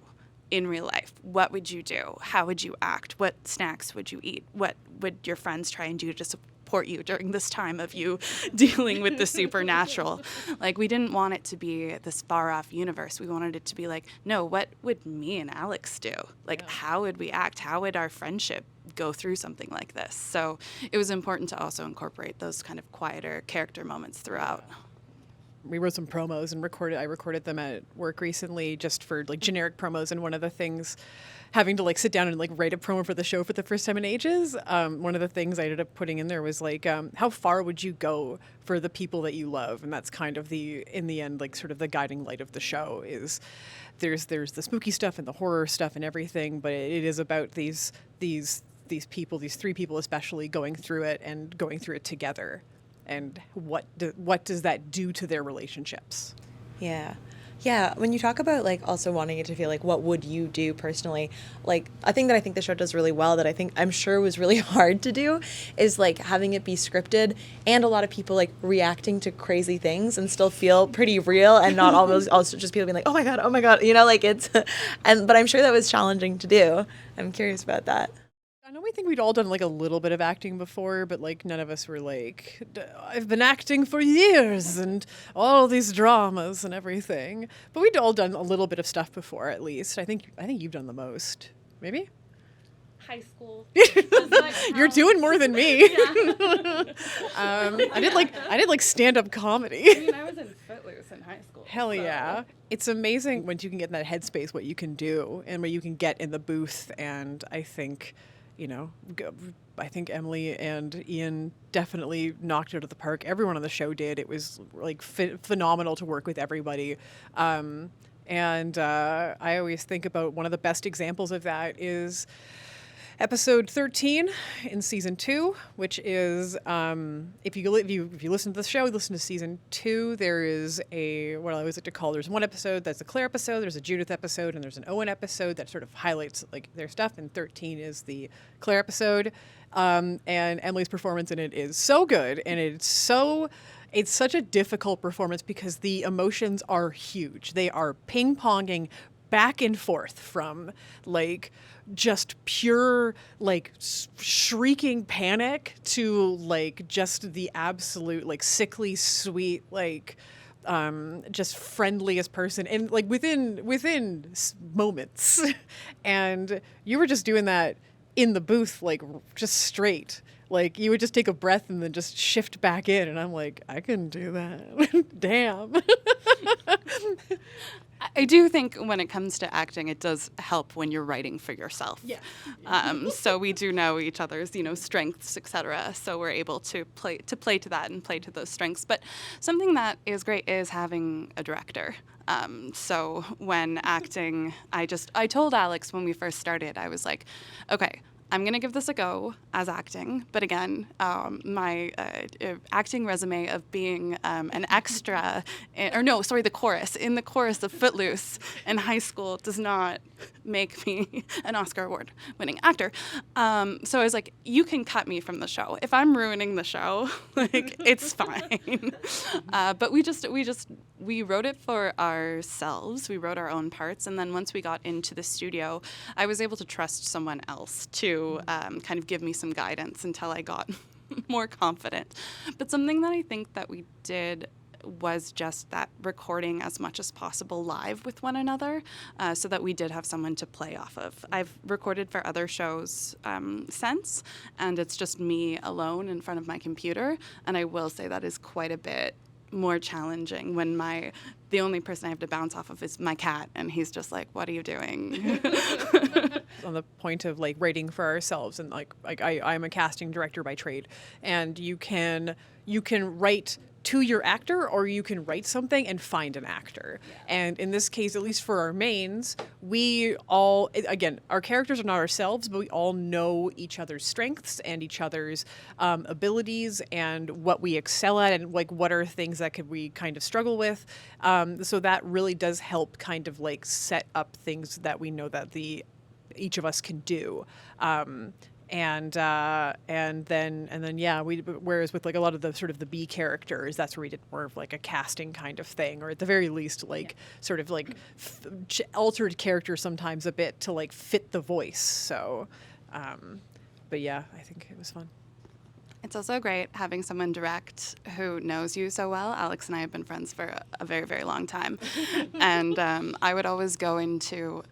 in real life? What would you do? How would you act? What snacks would you eat? What would your friends try and do to support you during this time of you dealing with the supernatural? Like, we didn't want it to be this far off universe. We wanted it to be like, no, what would me and Alex do? Like, how would we act? How would our friendship go through something like this? So it was important to also incorporate those kind of quieter character moments throughout. We wrote some promos and I recorded them at work recently just for like generic promos. And one of the things, having to like sit down and like write a promo for the show for the first time in ages, one of the things I ended up putting in there was like, how far would you go for the people that you love? And that's kind of in the end, like sort of the guiding light of the show is there's the spooky stuff and the horror stuff and everything, but it is about these people, these three people especially, going through it and going through it together. And what does that do to their relationships? Yeah. When you talk about like also wanting it to feel like what would you do personally, like I think the show does really well that I'm sure was really hard to do is like having it be scripted and a lot of people like reacting to crazy things and still feel pretty real and not almost also just people being like, oh my God, you know, like it's but I'm sure that was challenging to do. I'm curious about that. I know we think we'd all done like a little bit of acting before, but like none of us were like, I've been acting for years and all these dramas and everything. But we'd all done a little bit of stuff before, at least. I think you've done the most. Maybe? High school. You're doing more than me. I did like stand-up comedy. I mean, I was in Footloose in high school. Hell yeah. It's amazing once you can get in that headspace what you can do and what you can get in the booth. And I think, you know, I think Emily and Ian definitely knocked it out of the park. Everyone on the show did. It was like phenomenal to work with everybody. And I always think about one of the best examples of that is episode 13 in season 2, which is if you listen to the show, listen to season 2. There is what I always like to call, there's one episode that's a Claire episode, there's a Judith episode, and there's an Owen episode that sort of highlights like their stuff. And 13 is the Claire episode, and Emily's performance in it is so good, and it's such a difficult performance because the emotions are huge. They are ping-ponging back and forth from like just pure like shrieking panic to like just the absolute like sickly sweet like just friendliest person and like within moments. And you were just doing that in the booth like just straight. Like, you would just take a breath and then just shift back in. And I'm like, I can do that. Damn. I do think when it comes to acting, it does help when you're writing for yourself. Yeah. So we do know each other's, strengths, etc. So we're able to play to that and play to those strengths. But something that is great is having a director. So when acting, I told Alex when we first started, I was like, okay, I'm going to give this a go as acting. But again, my acting resume of being an extra, the chorus, in the chorus of Footloose in high school does not make me an Oscar award winning actor. So I was like, you can cut me from the show. If I'm ruining the show, like, it's fine. But we wrote it for ourselves. We wrote our own parts. And then once we got into the studio, I was able to trust someone else to kind of give me some guidance until I got more confident. But something that I think that we did was just that recording as much as possible live with one another, so that we did have someone to play off of. I've recorded for other shows since, and it's just me alone in front of my computer, and I will say that is quite a bit more challenging when the only person I have to bounce off of is my cat, and he's just like, what are you doing? On the point of like writing for ourselves, and like I'm a casting director by trade, and you can write to your actor, or you can write something and find an actor. Yeah. And in this case, at least for our mains, we all, again, our characters are not ourselves, but we all know each other's strengths and each other's abilities and what we excel at, and like what are things that we kind of struggle with. So that really does help kind of like set up things that we know that each of us can do. and then yeah, whereas with like a lot of the sort of the B characters, that's where we did more of like a casting kind of thing, or at the very least like sort of like altered characters sometimes a bit to like fit the voice. So but yeah, I think it was fun. It's also great having someone direct who knows you so well. Alex and I have been friends for a very, very long time. And I would always go into,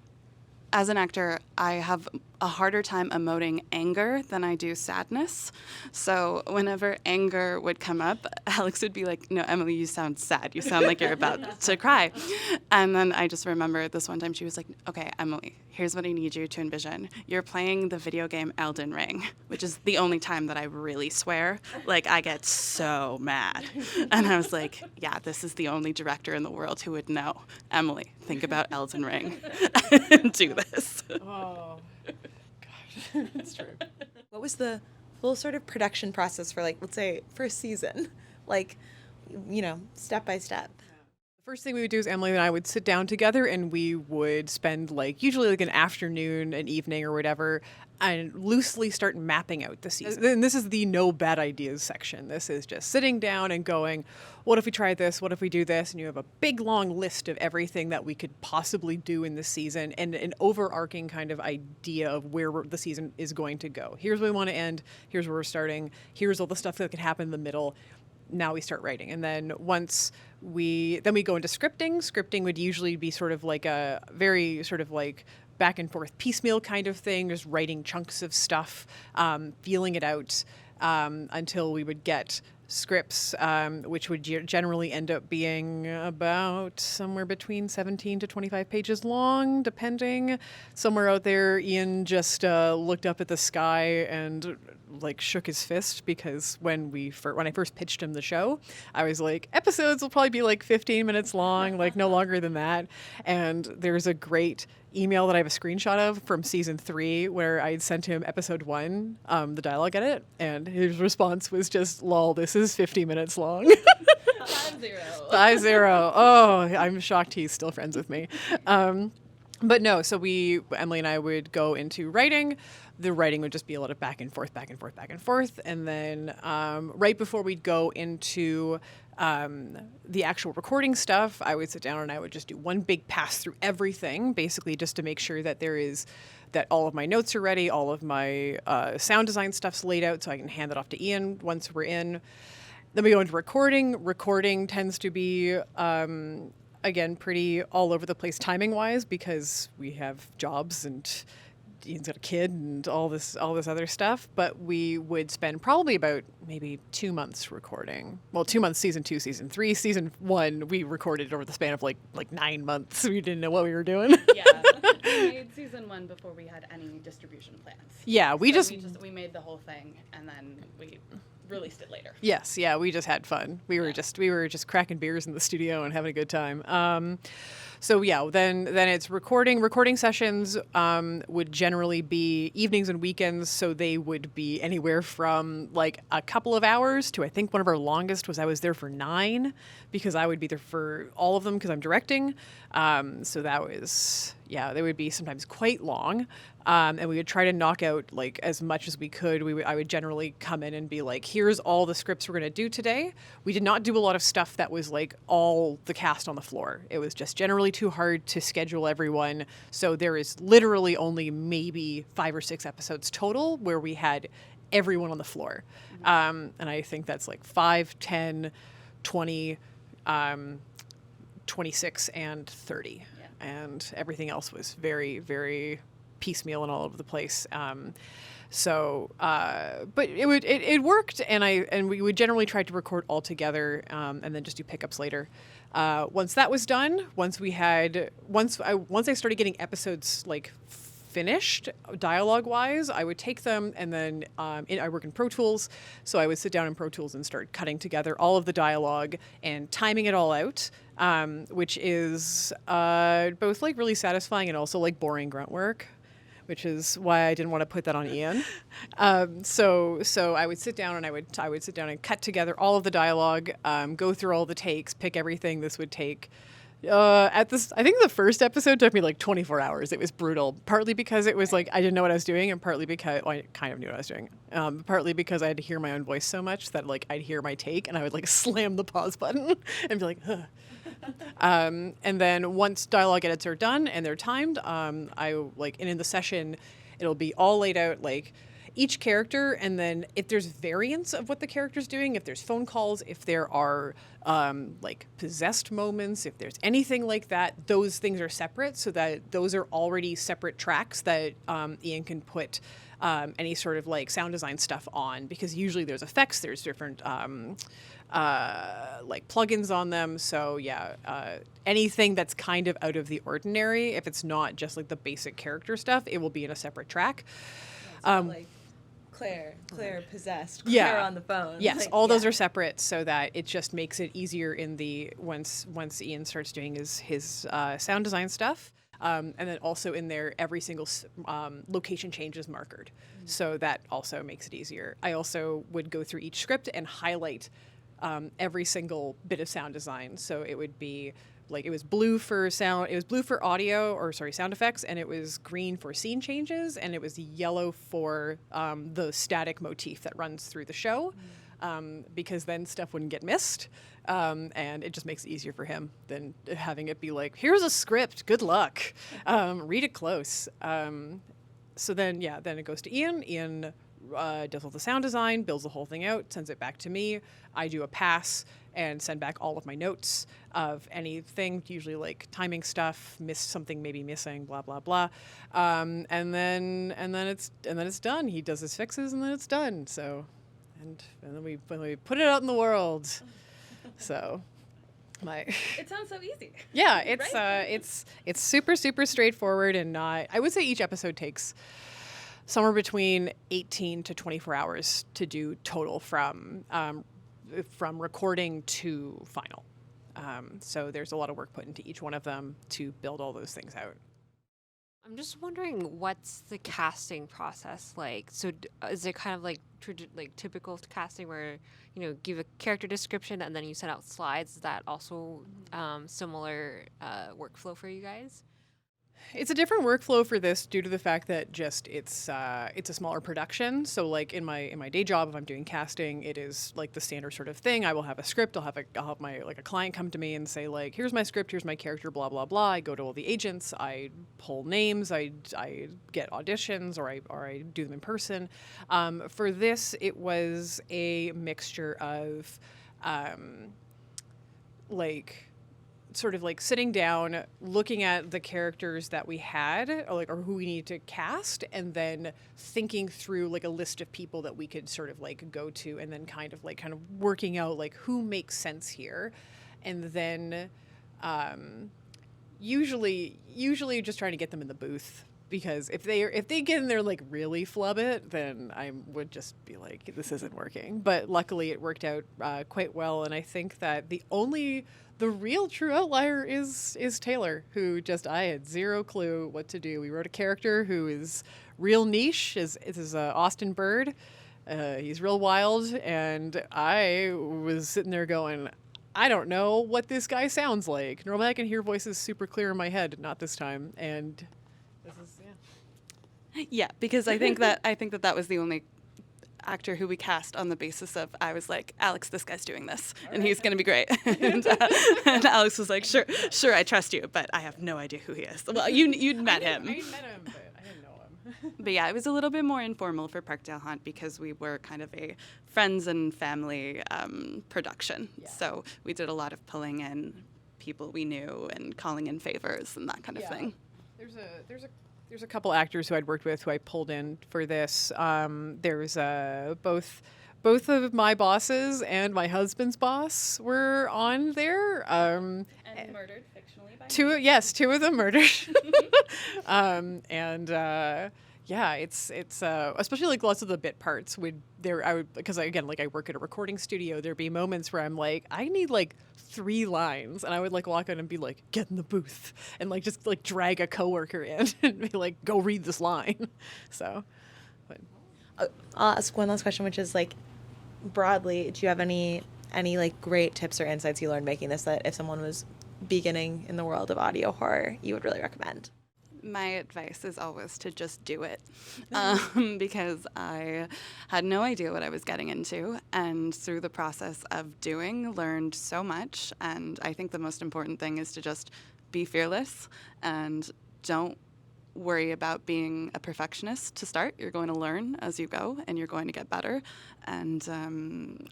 as an actor, I have a harder time emoting anger than I do sadness. So whenever anger would come up, Alex would be like, "No, Emily, you sound sad. You sound like you're about to cry." And then I just remember this one time she was like, "Okay, Emily, here's what I need you to envision. You're playing the video game Elden Ring," which is the only time that I really swear. Like, I get so mad. And I was like, yeah, this is the only director in the world who would know. Emily, think about Elden Ring and do this. Oh, gosh, that's true. What was the full sort of production process for, like, let's say, first season? Like, step by step. The first thing we would do is Emily and I would sit down together and we would spend like usually like an afternoon, an evening or whatever, and loosely start mapping out the season. And this is the no bad ideas section. This is just sitting down and going, what if we try this? What if we do this? And you have a big long list of everything that we could possibly do in this season and an overarching kind of idea of where the season is going to go. Here's where we want to end. Here's where we're starting. Here's all the stuff that could happen in the middle. Now we start writing. And then once we go into scripting. Scripting would usually be sort of like a very sort of like back and forth piecemeal kind of thing, just writing chunks of stuff, feeling it out until we would get scripts, which would generally end up being about somewhere between 17 to 25 pages long, depending. Somewhere out there, Ian just looked up at the sky and like shook his fist, because when I first pitched him the show, I was like, episodes will probably be like 15 minutes long, like no longer than that. And there's a great email that I have a screenshot of from season 3 where I had sent him episode 1, the dialogue edit, and his response was just, lol, this is 50 minutes long. 5-0. Oh, I'm shocked he's still friends with me. But no, so Emily and I would go into writing. The writing would just be a lot of back and forth. And then right before we'd go into the actual recording stuff, I would sit down and I would just do one big pass through everything, basically just to make sure that that all of my notes are ready, all of my sound design stuff's laid out so I can hand it off to Ian once we're in. Then we go into recording. Recording tends to be, again, pretty all over the place timing-wise, because we have jobs and Ian's got a kid and all this other stuff. But we would spend probably about maybe 2 months recording. Well, 2 months, season 2, season 3. Season 1, we recorded over the span of like 9 months. We didn't know what we were doing. Yeah, we made season 1 before we had any distribution plans. Yeah, we made the whole thing and then we released it later. Yes, yeah, we just had fun. We were just cracking beers in the studio and having a good time. So yeah, then it's recording. Recording sessions would generally be evenings and weekends, so they would be anywhere from like a couple of hours to, I think one of our longest was I was there for 9, because I would be there for all of them because I'm directing. So that was, yeah, they would be sometimes quite long. And we would try to knock out like as much as we could. I would generally come in and be like, here's all the scripts we're going to do today. We did not do a lot of stuff that was like all the cast on the floor. It was just generally too hard to schedule everyone. So there is literally only maybe 5 or 6 episodes total where we had everyone on the floor. And I think that's like 5, 10, 20, 26, and 30. Yeah. And everything else was very, very piecemeal and all over the place. But it worked, and we would generally try to record all together, and then just do pickups later. Once that was done, once I started getting episodes like finished dialogue wise, I would take them and then I work in Pro Tools, so I would sit down in Pro Tools and start cutting together all of the dialogue and timing it all out, which is both like really satisfying and also like boring grunt work, which is why I didn't want to put that on Ian. So I would sit down and I would sit down and cut together all of the dialogue, go through all the takes, pick everything this would take. I think the first episode took me like 24 hours. It was brutal, partly because it was like I didn't know what I was doing, and partly because I kind of knew what I was doing. Partly because I had to hear my own voice so much that like I'd hear my take and I would like slam the pause button and be like, ugh. And then once dialogue edits are done and they're timed, I like, and in the session, it'll be all laid out like each character, and then if there's variants of what the character's doing, if there's phone calls, if there are like possessed moments, if there's anything like that, those things are separate, so that those are already separate tracks that Ian can put any sort of like sound design stuff on, because usually there's effects, there's different like plugins on them. So yeah, anything that's kind of out of the ordinary, if it's not just like the basic character stuff, it will be in a separate track. Like Claire possessed, Claire on the phone. Yes, like, all those are separate, so that it just makes it easier in the once Ian starts doing his sound design stuff. And then also in there, every single location change is markered. So that also makes it easier. I also would go through each script and highlight every single bit of sound design. So it would be like, it was blue for sound, it was blue for sound effects, and it was green for scene changes, and it was yellow for the static motif that runs through the show, because then stuff wouldn't get missed. And it just makes it easier for him than having it be like, here's a script, good luck, read it close. So then it goes to Ian. Ian does all the sound design, builds the whole thing out, sends it back to me. I do a pass and send back all of my notes of anything, usually like timing stuff, something maybe missing, blah blah blah, and then it's done. He does his fixes, and then it's done. So, and then we put it out in the world. So, It sounds so easy. Yeah, it's super straightforward, and I would say each episode takes somewhere between 18 to 24 hours to do total from recording to final. So there's a lot of work put into each one of them to build all those things out. I'm just wondering, what's the casting process like? So is it kind of like typical casting where, give a character description and then you send out slides? Is that also similar workflow for you guys? It's a different workflow for this due to the fact that just it's a smaller production. So like in my day job, if I'm doing casting, it is like the standard sort of thing. I will have a script. I'll have my a client come to me and say like, here's my script, here's my character, blah blah blah. I go to all the agents, I pull names, I get auditions, or I do them in person. For this, it was a mixture of sort of like sitting down, looking at the characters that we had, or who we need to cast, and then thinking through like a list of people that we could sort of like go to, and then kind of working out like who makes sense here, and then usually just trying to get them in the booth. Because if they get in there like really flub it, then I would just be like, this isn't working. But luckily it worked out quite well, and I think that the real true outlier is Taylor, who I had zero clue what to do. We wrote a character who is real niche, is Austin Bird. He's real wild, and I was sitting there going, I don't know what this guy sounds like. Normally I can hear voices super clear in my head, not this time, and. Yeah, because I think that was the only actor who we cast on the basis of, I was like, Alex, this guy's doing this, and he's going to be great. and Alex was like, sure, I trust you, but I have no idea who he is. Well, you'd met him. I met him, but I didn't know him. But yeah, it was a little bit more informal for Parkdale Haunt because we were kind of a friends and family production. Yeah. So we did a lot of pulling in people we knew and calling in favors and that kind of thing. There's a couple actors who I'd worked with who I pulled in for this. There's both of my bosses and my husband's boss were on there. And murdered fictionally by two of them murdered. It's especially like lots of the bit parts because again, like I work at a recording studio, there'd be moments where I'm like, I need like 3 lines, and I would like walk in and be like, get in the booth, and like just like drag a coworker in and be like, go read this line. So, I'll ask one last question, which is like, broadly, do you have any like great tips or insights you learned making this, that if someone was beginning in the world of audio horror you would really recommend? My advice is always to just do it, because I had no idea what I was getting into, and through the process of doing, learned so much. And I think the most important thing is to just be fearless and don't worry about being a perfectionist to start. You're going to learn as you go, and you're going to get better. And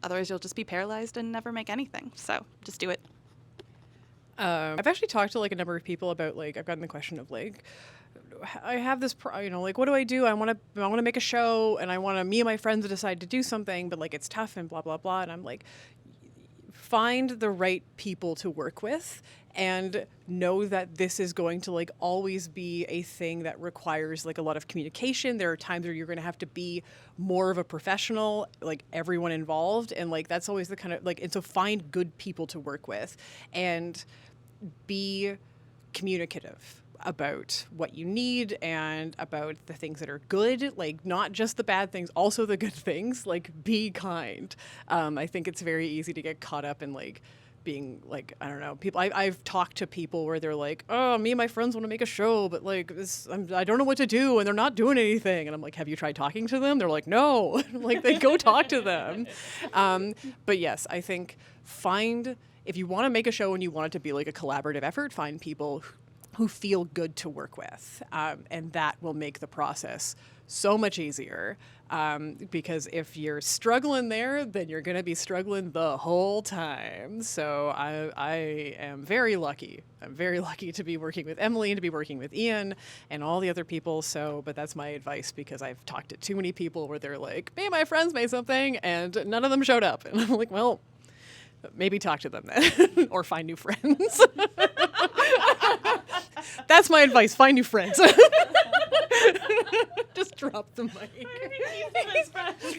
otherwise, you'll just be paralyzed and never make anything. So just do it. I've actually talked to like a number of people about like I've gotten the question of like I have this like what do I do? I want to make a show and I want to me and my friends decide to do something, but like it's tough and blah blah blah. And I'm like, find the right people to work with and know that this is going to like always be a thing that requires like a lot of communication. There are times where you're going to have to be more of a professional, like everyone involved, and like that's always the kind of like, and so find good people to work with and be communicative about what you need and about the things that are good, like not just the bad things, also the good things. Like be kind. I think it's very easy to get caught up in like being like, I don't know, people. I've talked to people where they're like, oh, me and my friends want to make a show, but like I don't know what to do, and they're not doing anything. And I'm like, have you tried talking to them? They're like, no. Like, then go talk to them. But yes, I think if you want to make a show and you want it to be like a collaborative effort, find people who feel good to work with. And that will make the process so much easier. Because if you're struggling there, then you're going to be struggling the whole time. So I am very lucky. I'm very lucky to be working with Emily and to be working with Ian and all the other people. But that's my advice, because I've talked to too many people where they're like, me and my friends made something and none of them showed up. And I'm like, well, maybe talk to them then or find new friends. That's my advice. Find new friends. Just drop the mic.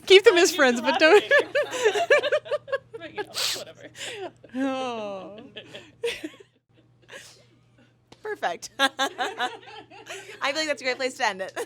Keep them as friends, but don't. But, you know, whatever. Oh. Perfect. I feel like that's a great place to end it.